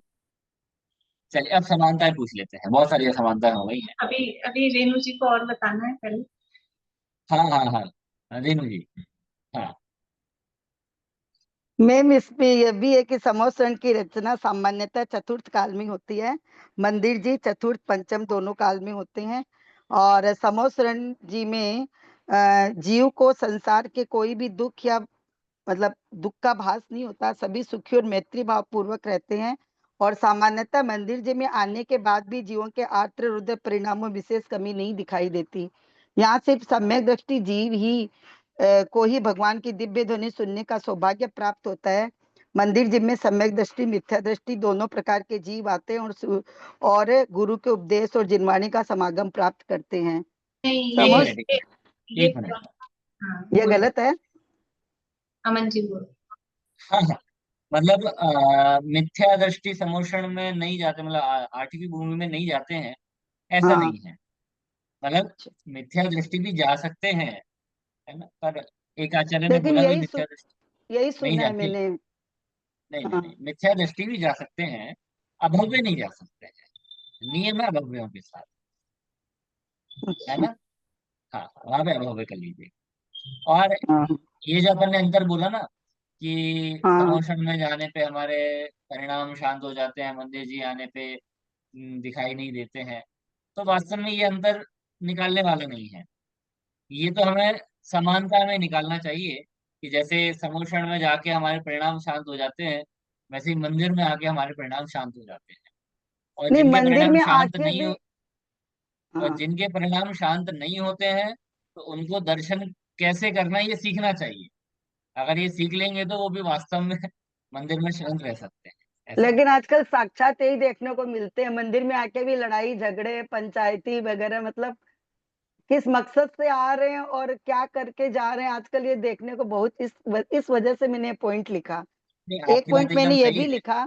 चलिए, अब समानताएं पूछ लेते हैं, बहुत सारी समानताएं हो गई हैं। अभी अभी रेणु जी को और बताना है पहले। हाँ हाँ हाँ, रेणु जी। हाँ। मैम इसमें यह भी है कि समोसरण की रचना सामान्यतः चतुर्थ काल में होती है। मंदिर जी चतुर्थ पंचम दोनों काल में होते हैं। और समोसरण जी में जीव को संसार के कोई भी दुख या मतलब दुख का भास नहीं होता, सभी सुखी और मैत्री भाव पूर्वक रहते हैं। और सामान्यतः मंदिर जी में आने के बाद भी जीवों के आर्त रुद्र परिणामों में विशेष कमी नहीं दिखाई देती। यहाँ सिर्फ सम्यक दृष्टि जीव ही को ही भगवान की दिव्य ध्वनि सुनने का सौभाग्य प्राप्त होता है। मंदिर जी में सम्यक दृष्टि मिथ्या दृष्टि दोनों प्रकार के जीव आते हैं और गुरु के उपदेश और जिनवाणी का समागम प्राप्त करते हैं। नहीं, एक समझ मिनट, एक ये मिनट, ये एक मिनट। हाँ ये बोलो। गलत है। अमन जी बोलो। हाँ हाँ, मतलब मिथ्या दृष्टि समोषण में नहीं जाते, मतलब 8वीं भूमि में नहीं जाते हैं, ऐसा हाँ नहीं है। मतलब मिथ्या दृष्टि भी जा सकते हैं, है ना, पर एक आचार्य ने लेकिन बोला कि मिथ्या दृष्टि यही नहीं सुना है जाती। मैंने। नहीं नहीं नहीं, हाँ मिथ्या दृष्टि भी जा सकते हैं, अभव्य नहीं जा सकते हैं। नियम है अभव्यों के साथ, है अच्छा। ना। हाँ, वहां पे अभव्य कर लीजिए। और हाँ ये जो अपन ने अंतर बोला ना कि हाँ समोषण में जाने पे हमारे परिणाम शांत हो जाते हैं, मंदिर जी आने पे दिखाई नहीं देते हैं, तो वास्तव में ये अंतर निकालने वाला नहीं है। ये तो हमें समानता में निकालना चाहिए कि जैसे समोषण में जाके हमारे परिणाम शांत हो जाते हैं, वैसे ही मंदिर में आके हमारे परिणाम शांत हो जाते हैं। और नहीं, जिनके मंदिर परिणाम में शांत आके नहीं भी हो, और हाँ जिनके परिणाम शांत नहीं होते हैं तो उनको दर्शन कैसे करना है ये सीखना चाहिए। अगर ये सीख लेंगे तो वो भी वास्तव में मंदिर में शांत रह सकते हैं, ऐसा है। लेकिन आजकल साक्षात यही देखने को मिलते हैं, मंदिर में आके भी लड़ाई झगड़े पंचायती वगैरह, मतलब किस मकसद से आ रहे हैं और क्या करके जा रहे हैं आजकल ये देखने को बहुत, इस वजह से मैंने पॉइंट लिखा। नहीं, एक आपकी बात पॉइंट एकदम मैंने ये सही भी है। लिखा,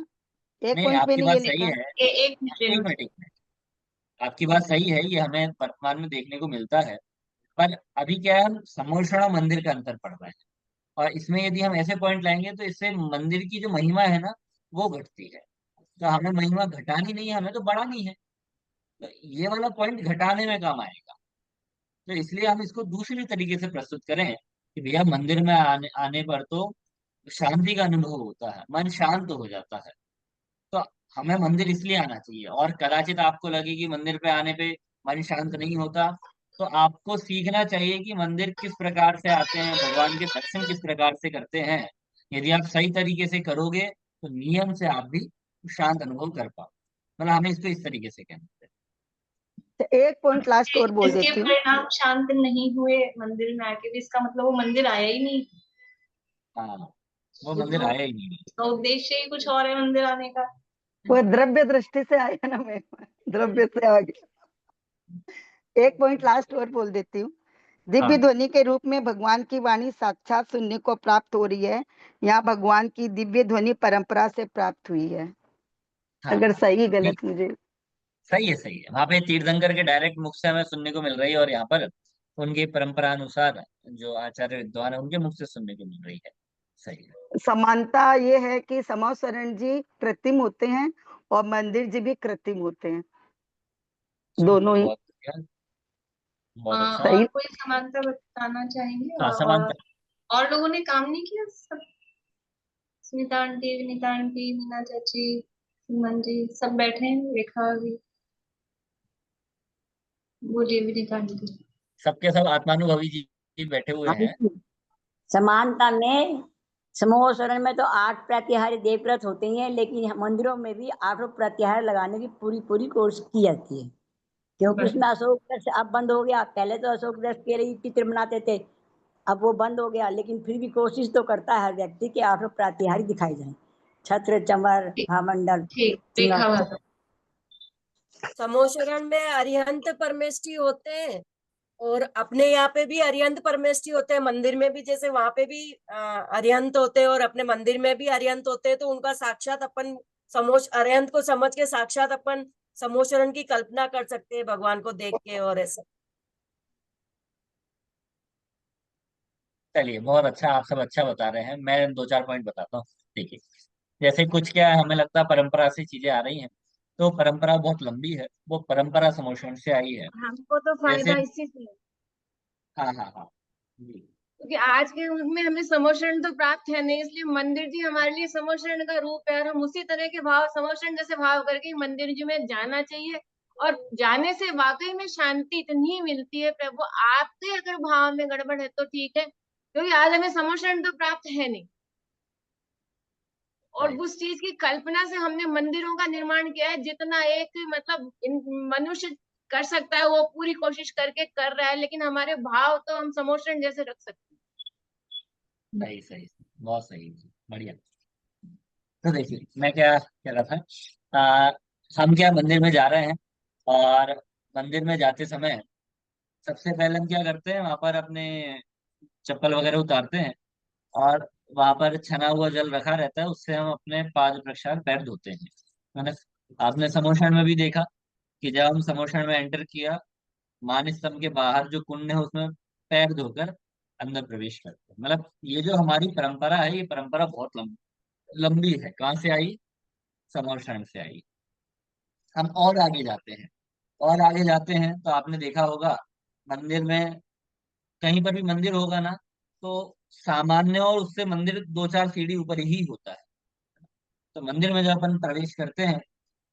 एक नहीं, पॉइंट आपकी मैंने बात ये सही लिखा। है। एक एक मिनट। मिनट, एक मिनट। आपकी बात सही है, ये हमें वर्तमान में देखने को मिलता है। पर अभी क्या है, हम समोषण और मंदिर का अंतर पढ़ रहे हैं। और इसमें यदि हम ऐसे पॉइंट लाएंगे तो इससे मंदिर की जो महिमा है ना, वो घटती है। तो हमें महिमा घटानी नहीं है, हमें तो बढ़ानी है। तो ये वाला पॉइंट घटाने में काम आएगा। तो इसलिए हम इसको दूसरी तरीके से प्रस्तुत करें कि भैया मंदिर में आने आने पर तो शांति का अनुभव होता है, मन शांत हो जाता है। तो हमें मंदिर इसलिए आना चाहिए। और कदाचित आपको लगे कि मंदिर पे आने पे मन शांत नहीं होता, तो आपको सीखना चाहिए कि मंदिर किस प्रकार से आते हैं, भगवान के दर्शन किस प्रकार से करते हैं। यदि आप सही तरीके से करोगे तो नियम से आप भी शांत अनुभव कर पाओ। मतलब हमें इसको इस तरीके से कहना है। तो एक पॉइंट लास्ट और बोल इसके देती हूँ। परिणाम शांत नहीं हुए मंदिर में आके भी, इसका मतलब वो मंदिर आया ही नहीं। हाँ, वो मंदिर तो आया ही नहीं। तो उद्देश्य ही कुछ और है मंदिर आने का। वो द्रव्य दृष्टि से आया ना, मैं द्रव्य से आ गया। एक पॉइंट लास्ट और बोल देती हूँ। दिव्य हाँ, ध्वनि के रूप में भगवान की वाणी साक्षात सुनने को प्राप्त हो रही है। यहाँ भगवान की दिव्य ध्वनि परंपरा से प्राप्त हुई है। हाँ, अगर हाँ। सही नहीं, गलत मुझे। सही है, सही है। वहां पे तीर्थंकर के डायरेक्ट मुख से हमें सुनने को मिल रही है, और यहाँ पर उनकी परंपरा अनुसार जो आचार्य विद्वान है उनके मुख से सुनने को मिल रही है। सही है। समानता ये है कि समो शरण जी कृत्रिम होते हैं और मंदिर जी भी कृत्रिम होते हैं, चलिए, दोनों ही। बहुत बढ़िया, बहुत अच्छा। और सही। कोई समानता बताना चाहेंगे? हाँ, समानता। और लोगों ने काम नहीं किया सब? स्मिता आंटी, विनीता आंटी, मीना चाची, सुमन जी सब बैठे हैं, रेखा भी। बोलिए विनीता आंटी। सबके सब आत्मानुभवी जी बैठे हुए हाँ हैं। जी। समानता में समूह शरण में तो 8 प्रत्याहारी देवव्रत होते ही हैं, लेकिन मंदिरों में भी 8 प्रत्याहार लगाने की पूरी पूरी कोशिश की जाती है, क्योंकि उसमें अशोक वृक्ष अब बंद हो गया। पहले तो अशोक वृक्ष के लिए चित्र बनाते थे, अब वो बंद हो गया, लेकिन फिर भी कोशिश तो करता है हर व्यक्ति के 8 प्रत्याहारी दिखाई जाए। छत्र, चंवर, महामंडल, ठीक, रेखा सिंहासन। वाला। समोशरण में अरिहंत परमेष्ठी होते हैं, और अपने यहाँ पे भी अरिहंत परमेष्ठी होते हैं। मंदिर में भी जैसे वहां पे भी अरिहंत होते हैं और अपने मंदिर में भी अरिहंत होते हैं, तो उनका साक्षात अपन समोश अरिहंत को समझ के साक्षात अपन समोशरण की कल्पना कर सकते हैं भगवान को देख के। और ऐसा चलिए, बहुत अच्छा, आप सब अच्छा बता रहे हैं। मैं 2-4 पॉइंट बताता हूँ। देखिए, जैसे कुछ क्या है, हमें लगता है परंपरा से चीजें आ रही हैं, तो परंपरा बहुत लंबी है। वो परंपरा समोषण से आई है। हमको तो जैसे, फायदा इसी से है, हाँ, हाँ, हाँ जी। क्योंकि आज के युग में हमें समोषण तो प्राप्त है नहीं, इसलिए मंदिर जी हमारे लिए समोषण का रूप है, और हम उसी तरह के भाव, समोषण जैसे भाव करके मंदिर जी में जाना चाहिए। और जाने से वाकई में शांति इतनी मिलती है, प्रभु आपके अगर भाव में गड़बड़ है तो ठीक है, क्योंकि आज हमें समोषण तो प्राप्त है नहीं। और राइट। उस चीज की कल्पना से हमने मंदिरों का निर्माण किया है, जितना एक मतलब मनुष्य कर सकता है वो पूरी कोशिश करके कर रहा है, लेकिन हमारे भाव तो हम समोषण जैसे रख सकते हैं। सही, सही, बहुत सही जी, बढ़िया। तो देखिए, मैं क्या कह रहा था, हम क्या मंदिर में जा रहे हैं, और मंदिर में जाते समय सबसे पहले हम क्या करते हैं, वहां पर अपने चप्पल वगैरह उतारते हैं, और वहां पर छना हुआ जल रखा रहता है, उससे हम अपने पाद प्रक्षाल पैर धोते हैं। मैंने आपने समोषण में भी देखा कि जब हम समोषण में एंटर किया, मान स्तंभ के बाहर जो कुंड है उसमें पैर धोकर अंदर प्रवेश करते हैं। मतलब ये जो हमारी परंपरा है, ये परंपरा बहुत लंबी है। कहाँ से आई? समोषण से आई। हम और आगे जाते हैं, और आगे जाते हैं तो आपने देखा होगा, मंदिर में कहीं पर भी मंदिर होगा ना, तो सामान्य और उससे मंदिर 2-4 सीढ़ी ऊपर ही होता है। तो मंदिर में जब अपन प्रवेश करते हैं,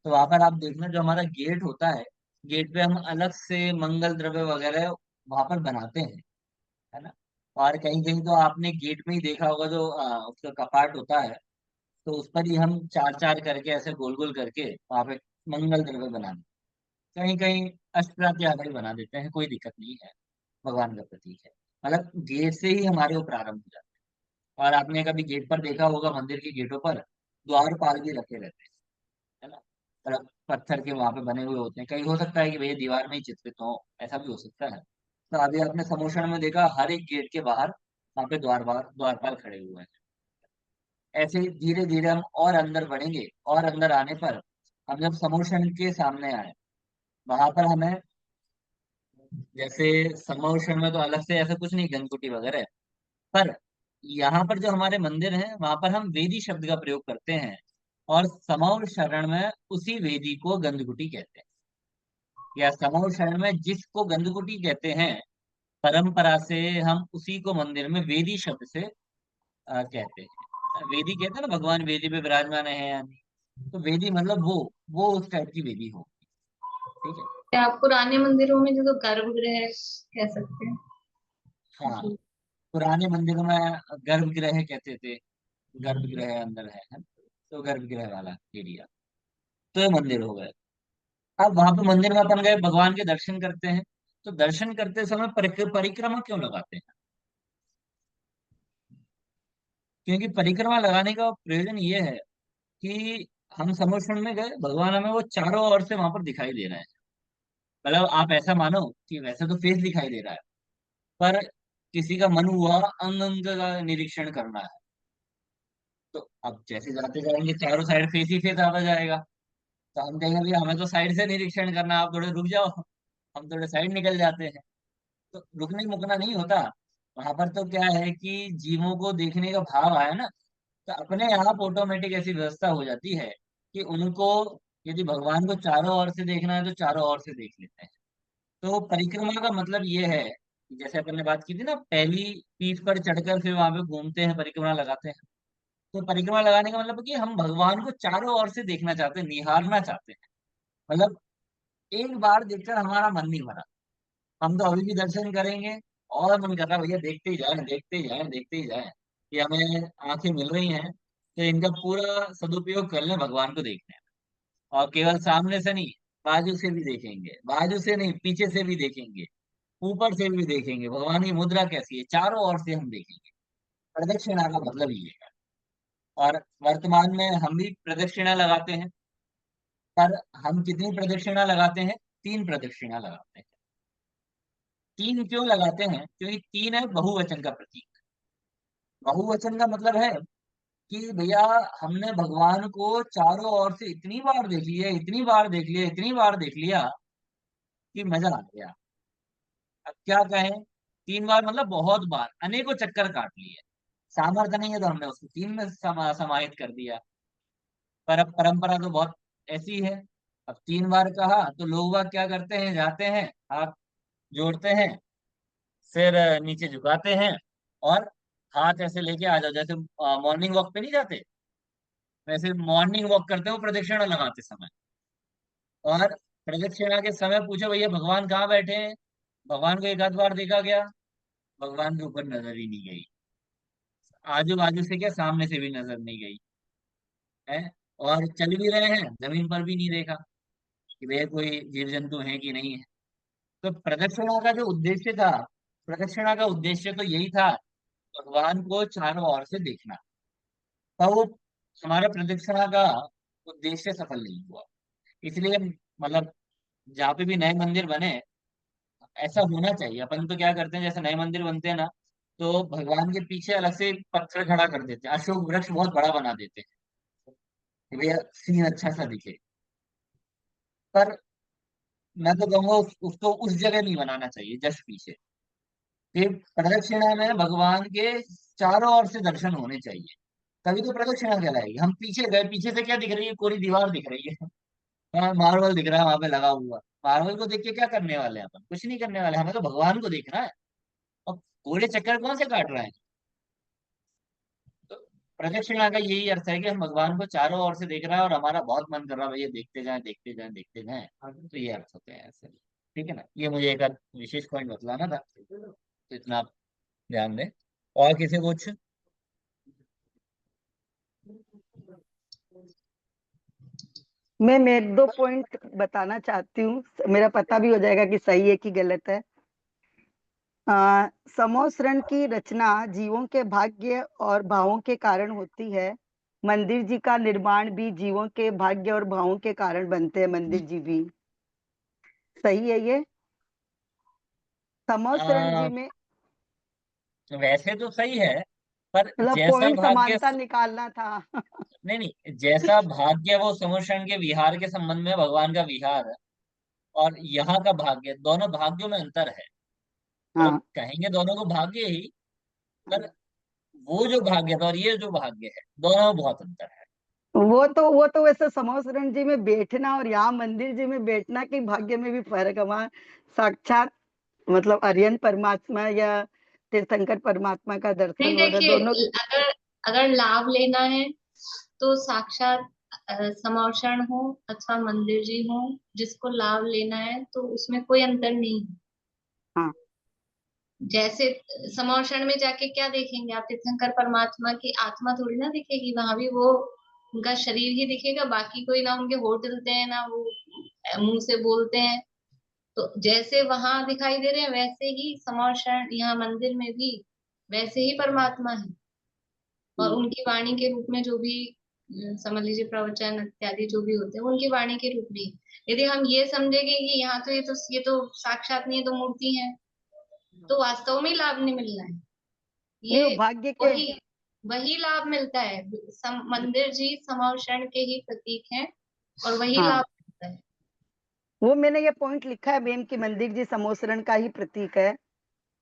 तो वहां पर आप देखना, जो हमारा गेट होता है, गेट पे हम अलग से मंगल द्रव्य वगैरह वहां पर बनाते हैं, है ना। और कहीं कहीं तो आपने गेट में ही देखा होगा, जो उसका कपाट होता है, तो उस पर ही हम चार चार करके ऐसे गोल गोल करके वहां पे मंगल द्रव्य बनाते हैं। कहीं कहीं अष्टप्रत्याहारी बना देते हैं, कोई दिक्कत नहीं है, भगवान का प्रतीक है। मतलब गेट से ही हमारे वो प्रारंभ हो जाते हैं। और आपने कभी गेट पर देखा होगा, मंदिर के गेटों पर द्वारपाल भी रखे रहते हैं, है ना। मतलब पत्थर के वहां पे बने हुए होते हैं, कहीं हो सकता है कि भैया दीवार में ही चित्रित हो, ऐसा भी हो सकता है। तो अभी आपने समोषण में देखा, हर एक गेट के बाहर वहां पे द्वारपाल खड़े हुए हैं। ऐसे ही धीरे धीरे हम और अंदर बढ़ेंगे, और अंदर आने पर हम जब समोषण के सामने आए, वहां पर हमें, जैसे समोषण में तो अलग से ऐसा कुछ नहीं, गंगकुटी वगैरह है, पर यहाँ पर जो हमारे मंदिर हैं वहां पर हम वेदी शब्द का प्रयोग करते हैं, और समौर शरण में उसी वेदी को गंधकुटी कहते हैं। या समौर शरण में जिसको गंधकुटी कहते हैं, परंपरा से हम उसी को मंदिर में वेदी शब्द से कहते हैं। वेदी कहते हैं ना, भगवान वेदी पे विराजमान है या नहीं, तो वेदी मतलब वो उस टाइप की वेदी हो। ठीक है। क्या पुराने मंदिरों में जो तो गर्भगृह कह सकते हैं हाँ, जी। पुराने मंदिरों में गर्भगृह कहते थे, गर्भगृह अंदर है, तो गर्भगृह वाला एरिया, तो ये मंदिर हो गए। अब वहां पे मंदिर में अपन गए, भगवान के दर्शन करते हैं, तो दर्शन करते समय परिक्रमा क्यों लगाते हैं? क्योंकि परिक्रमा लगाने का प्रयोजन ये है कि हम समर्पण में गए, भगवान हमें वो चारों ओर से वहां पर दिखाई दे रहे हैं। मतलब आप ऐसा मानो कि वैसे तो फेस दिखाई दे रहा है, पर किसी का मन हुआ अंग अंग का निरीक्षण करना है, तो अब जैसे जाते जाएंगे चारों साइड फेस ही फेस आता जाएगा, तो हम कहेंगे भैया हमें तो साइड से निरीक्षण करना है, आप थोड़े रुक जाओ। हम थोड़े साइड निकल जाते हैं। तो रुकने मुकना नहीं होता वहां पर। तो क्या है कि जीवों को देखने का भाव आया ना, तो अपने आप ऑटोमेटिक ऐसी व्यवस्था हो जाती है कि उनको, यदि भगवान को चारों ओर से देखना है तो चारों ओर से देख लेते हैं। तो परिक्रमा का मतलब ये है कि जैसे अपन ने बात की थी ना, पहली पीठ पर चढ़कर फिर वहां पे घूमते हैं, परिक्रमा लगाते हैं। तो परिक्रमा लगाने का मतलब है कि हम भगवान को चारों ओर से देखना चाहते हैं, निहारना चाहते हैं। मतलब एक बार देखकर हमारा मन नहीं भरा, हम तो अभी भी दर्शन करेंगे, और मन कर रहा है भैया देखते ही जाए, देखते ही जाए, देखते ही जाए। कि हमें आंखें मिल रही हैं, तो इनका पूरा सदुपयोग कर लें भगवान को देखने में। और केवल सामने से नहीं, बाजू से भी देखेंगे, बाजू से नहीं पीछे से भी देखेंगे, ऊपर से भी देखेंगे, भगवान की मुद्रा कैसी है, चारों ओर से हम देखेंगे। प्रदक्षिणा का मतलब ये है। और वर्तमान में हम भी प्रदक्षिणा लगाते हैं, पर हम कितनी प्रदक्षिणा लगाते हैं? 3 प्रदक्षिणा लगाते हैं। 3 क्यों लगाते हैं? क्योंकि 3 है बहुवचन का प्रतीक। बहुवचन का मतलब है कि भैया हमने भगवान को चारों ओर से इतनी बार देख लिया, इतनी बार देख लिया, इतनी बार देख लिया कि मजा आ गया। अब क्या कहें, 3 बार मतलब बहुत बार, अनेकों चक्कर काट लिए। सामर्थ्य नहीं है तो हमने उसको 3 में समाहित कर दिया। पर अब परंपरा तो बहुत ऐसी है। अब 3 बार कहा तो लोग बाग क्या करते हैं, जाते हैं, हाथ जोड़ते हैं, सिर नीचे झुकाते हैं, और हाथ ऐसे लेके आ जाओ, जैसे मॉर्निंग वॉक पे नहीं जाते, वैसे मॉर्निंग वॉक करते हो प्रदक्षिणा लगाते समय। और प्रदक्षिणा के समय पूछो भैया भगवान कहाँ बैठे हैं, भगवान को एक आध बार देखा गया, भगवान के ऊपर नजर ही नहीं गई, आजू बाजू से क्या सामने से भी नजर नहीं गई है। और चल भी रहे हैं, जमीन पर भी नहीं देखा कि भैया कोई जीव जंतु है कि नहीं है। तो प्रदक्षिणा का जो उद्देश्य था, प्रदक्षिणा का उद्देश्य तो यही था, भगवान को चारों ओर से देखना। पर वो हमारा प्रदक्षिणा का उद्देश्य सफल नहीं हुआ। इसलिए मतलब जहाँ पे भी नए मंदिर बने, ऐसा होना चाहिए। अपन तो क्या करते हैं, जैसे नए मंदिर बनते हैं ना, तो भगवान के पीछे अलग से एक पत्थर खड़ा कर देते हैं, अशोक वृक्ष बहुत बड़ा बना देते हैं कि भैया सीन अच्छा सा दिखे। पर मैं तो कहूंगा उसको उस जगह नहीं बनाना चाहिए, जस्ट पीछे। कि प्रदक्षिणा में भगवान के चारों ओर से दर्शन होने चाहिए, तभी तो प्रदक्षिणा कहलाएगी। हम पीछे गए, पीछे से क्या दिख रही है, कोरी दीवार दिख रही है। हाँ, मार्बल दिख रहा है वहां पे लगा हुआ, मार्बल को देख के क्या करने वाले हैं अपन? कुछ नहीं करने वाले, हमें तो भगवान को देखना है। अब घोड़े चक्कर कौन से काट रहे हैं? तो प्रदक्षिणा का यही अर्थ है कि हम भगवान को चारों ओर से देख रहा है, और हमारा बहुत मन कर रहा है भैया देखते जाएं, देखते जाएं, देखते जाएं। तो ये अर्थ होते हैं ऐसे। ठीक है ना, ये मुझे एक विशेष पॉइंट बतलाना था, तो इतना आप ध्यान दें। और किसी को कुछ? मैं एक दो पॉइंट बताना चाहती हूँ, मेरा पता भी हो जाएगा कि सही है कि गलत है। समोसरण की रचना जीवों के भाग्य और भावों के कारण होती है। मंदिर जी का निर्माण भी जीवों के भाग्य और भावों के कारण बनते हैं। मंदिर जी भी सही है ये। समोसरण जी आ, में वैसे तो सही है, पर मतलब जैसा पॉइंट भाग्य, समानता निकालना था। नहीं नहीं, जैसा भाग्य वो समोषण के विहार के संबंध में भगवान का विहार है, और यहाँ का भाग्य, दोनों भाग्यों में अंतर है। मतलब हाँ कहेंगे दोनों को भाग्य ही, पर वो जो भाग्य था और ये जो भाग्य है, दोनों में बहुत अंतर है। वो तो वैसे समोसरण जी में बैठना और यहाँ मंदिर जी में बैठना के भाग्य में भी फर्क है। वहाँ साक्षात मतलब आर्यन परमात्मा या तीर्थंकर परमात्मा का नहीं दर्शन हो रहा है देखिए, दोनों। अगर अगर लाभ लेना है तो साक्षात समौषण हो अथवा मंदिर जी हो, जिसको लाभ लेना है तो उसमें कोई अंतर नहीं है। हाँ जैसे समौषण में जाके क्या देखेंगे आप, तीर्थंकर परमात्मा की आत्मा थोड़ी ना दिखेगी, वहां भी वो उनका शरीर ही दिखेगा, बाकी कोई ना उनके होठ हिलते हैं ना वो मुंह से बोलते हैं। तो जैसे वहां दिखाई दे रहे हैं वैसे ही समौषण यहाँ मंदिर में भी वैसे ही परमात्मा है। और उनकी वाणी के रूप में जो भी समझ लीजिए प्रवचन इत्यादि जो भी होते हैं वो उनकी वाणी के रूप में ही। यदि हम ये समझेंगे कि यहाँ तो ये तो साक्षात नहीं है, तो मूर्ति है, तो वास्तव में लाभ नहीं मिलना है। नहीं वो ये भाग्य के वही वही लाभ मिलता है, मंदिर जी समौषण के ही प्रतीक हैं और वही हाँ लाभ मिलता है। वो मैंने ये पॉइंट लिखा है मैम कि मंदिर जी समोसरण का ही प्रतीक है।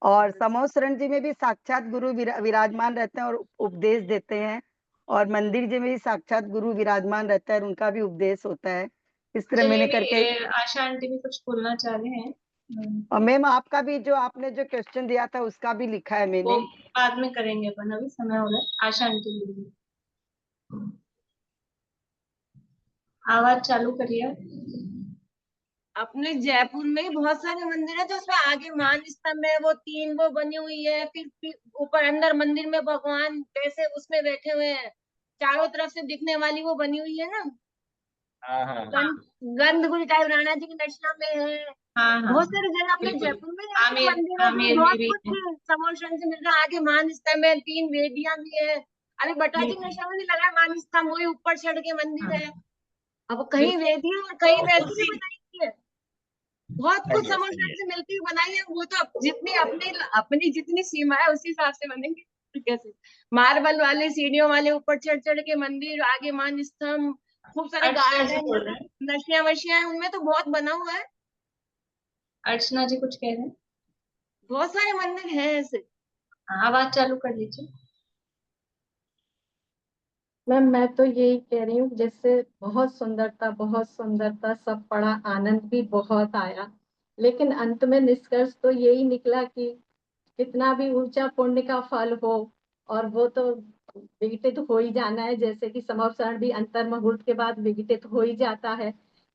और समोसरण जी में भी साक्षात गुरु विराजमान रहते हैं और उपदेश देते हैं। और मंदिर जी में भी साक्षात गुरु विराजमान रहता है और उनका भी उपदेश होता है। इस तरह चलिए, मैंने करके। आशा आंटी भी कुछ बोलना चाह रहे हैं। और मैम आपका भी जो आपने जो क्वेश्चन दिया था उसका भी लिखा है वो मैंने। बाद में करेंगे अपन, अभी समय हो रहा है। आशा आंटी बोलिए। आवाज चालू करिए। अपने जयपुर में ही बहुत सारे मंदिर है, जो उसमें आगे मान स्तंभ है, वो तीन वो बनी हुई है, फिर ऊपर अंदर मंदिर में भगवान कैसे उसमें बैठे हुए हैं, चारों तरफ से दिखने वाली वो बनी हुई है ना। हाँ हाँ गंधगुरी टाइप राणा जी की नक्शा में है। हाँ हाँ बहुत सारी जगह अपने बिल्कुल। जयपुर में ऐसे आमेर मंदिर है जो आमेर में बहुत भी है। कुछ समोशन से मिल रहा है। आगे मान स्तंभ है, तीन वेदियां भी है। अरे बटाजी बिल्कुल। नक्शा में भी लगा है मान स्तंभ, वही ऊपर चढ़ के मंदिर हाँ है। अब कहीं बिल्कुल। वेदियां और कहीं वैसी भी सही बनाई है। बहुत कुछ है, सही समोसन है। से मिलती हुई बनाई है। वो तो जितनी अपनी अपनी जितनी सीमा है उसी हिसाब से बनेंगे। तो कैसे मार्बल वाले सीढ़ियों वाले ऊपर चढ़ चढ़ के मंदिर, आगे मान स्तंभ, खूब सारे अर्चना जी गार्डन, बोल रहे हैं। नशिया वशिया, उनमें तो बहुत बना हुआ है। अर्चना जी कुछ कह रहे हैं। बहुत सारे मंदिर हैं ऐसे। हाँ, आवाज चालू कर लीजिए। मैम मैं तो यही कह रही हूँ, जैसे बहुत सुंदरता सब पढ़ा, आनंद भी बहुत आया, लेकिन अंत में निष्कर्ष तो यही निकला कि कितना भी ऊंचा पुण्य का फल हो, और वो तो विघटित हो ही जाना है, जैसे कि समवसरण भी अंतर मुहूर्त के बाद विघटित हो ही जाता है।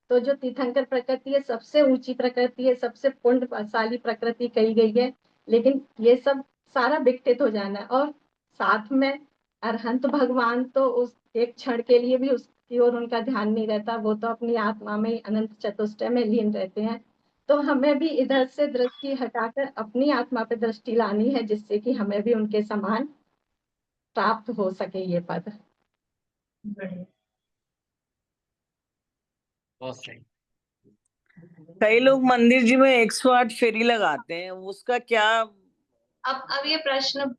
तो जो तीर्थंकर प्रकृति है सबसे ऊंची प्रकृति है, सबसे पुण्यशाली प्रकृति कही गई है, लेकिन ये सब सारा विघटित हो जाना है। और साथ में अरहंत भगवान तो उस एक क्षण के लिए भी उसकी ओर उनका ध्यान नहीं रहता, वो तो अपनी आत्मा में अनंत चतुष्टय में लीन रहते हैं। तो हमें भी इधर से दृष्टि हटाकर अपनी आत्मा पे दृष्टि लानी है, जिससे कि हमें भी उनके समान प्राप्त हो सके ये पद। बढ़िया। बहुत सही। कई लोग मंदिर जी में 108 फेरी लगाते हैं, उसका क्या? अब ये प्रश्न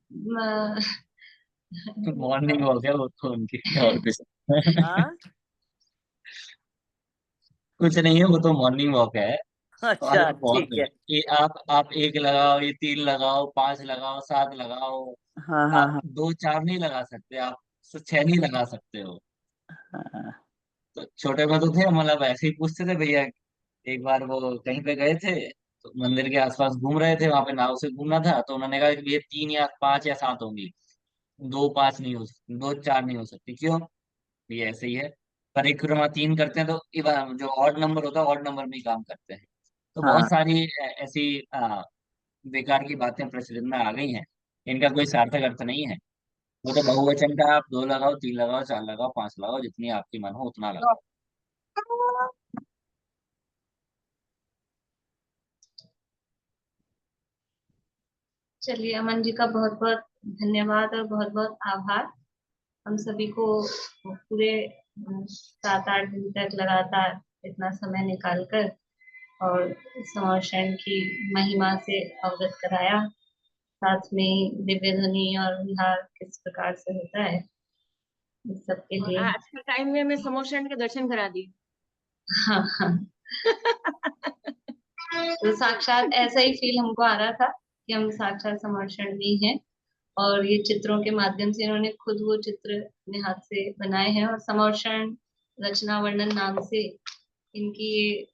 मॉर्निंग वॉक है वो तो उनकी और कुछ हाँ कुछ नहीं है, वो तो मॉर्निंग वॉक है। और अच्छा बहुत ठीक है है। कि आप एक लगाओ, ये तीन लगाओ, पांच लगाओ, सात लगाओ। हाँ हाँ आप हाँ दो चार नहीं लगा सकते, आप छह नहीं लगा सकते हो। हाँ तो छोटे में तो थे, मतलब ऐसे ही पूछते थे भैया। एक बार वो कहीं पे गए थे, तो मंदिर के आसपास घूम रहे थे, वहां पे नाव से घूमना था, तो उन्होंने कहा कि ये तीन या पांच या सात होंगी, दो पांच नहीं हो सकती, दो चार नहीं हो सकती। क्यों? ये ऐसे ही है। परिक्रमा तीन करते हैं तो जो ऑड नंबर होता है ऑड नंबर में ही काम करते हैं। तो बहुत हाँ सारी ऐसी बेकार की बातें प्रचलित में आ गई हैं। इनका कोई सार्थक अर्थ नहीं है। वो तो बहुवचन का, आप दो लगाओ, तीन लगाओ, चार लगाओ, पांच लगाओ, जितनी आपकी मन हो उतना लगाओ। चलिए, अमन जी का बहुत बहुत धन्यवाद और बहुत बहुत आभार। हम सभी को पूरे 7-8 दिन तक लगातार इतना समय निकालकर और समर्षण की महिमा से अवगत कराया, साथ में दिव्य ध्वनि और विहार किस प्रकार से होता है, इस सब के और लिए। आज के टाइम में हमें समोषण के दर्शन करा दिए। हाँ हाँ। तो साक्षात ऐसा ही फील हमको आ रहा था कि हम साक्षात समर्षण में हैं, और ये चित्रों के माध्यम से इन्होंने खुद वो चित्र अपने हाथ से बनाए हैं, और समर्षण रचना वर्णन नाम से इनकी ये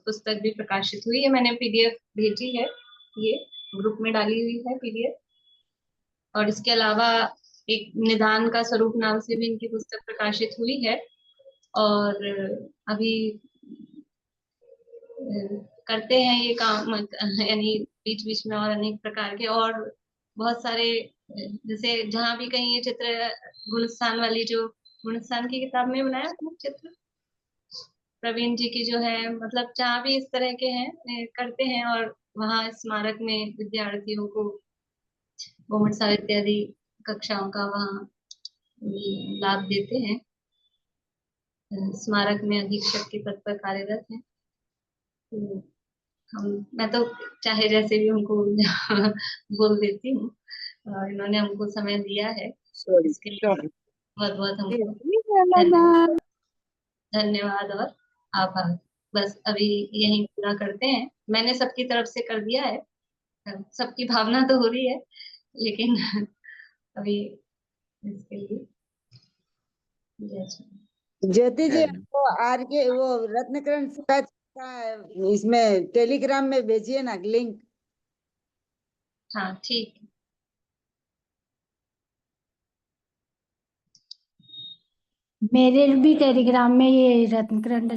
पुस्तक भी प्रकाशित हुई है। मैंने पीडीएफ भेजी है, ये ग्रुप में डाली हुई है पीडीएफ। और इसके अलावा एक निदान का स्वरूप नाम से भी इनकी पुस्तक प्रकाशित हुई है। और अभी करते हैं ये काम, यानी बीच बीच में और अनेक प्रकार के और बहुत सारे, जैसे जहाँ भी कहीं ये चित्र गुणस्थान वाली, जो गुणस्थान की किताब में बनाया था चित्र प्रवीण जी की जो है, मतलब जहाँ भी इस तरह के हैं करते हैं, और वहाँ स्मारक में विद्यार्थियों को घुमट साहित्य इत्यादि कक्षाओं का वहाँ लाभ देते हैं। स्मारक में अधीक्षक के पद पर कार्यरत हैं। तो मैं तो चाहे जैसे भी उनको बोल देती हूँ, और इन्होंने हमको समय दिया है, इसके लिए बहुत बहुत हमको धन्यवाद और आभार। बस अभी यही पूरा करते हैं। मैंने सबकी तरफ से कर दिया है, सबकी भावना तो हो रही है, लेकिन अभी इसके लिए जय श्री ज्योति जी वो आर के वो रत्नकरण पैच का इसमें टेलीग्राम में भेजिए ना लिंक। हाँ ठीक है। मेरे भी टेलीग्राम में ये रत्नकरण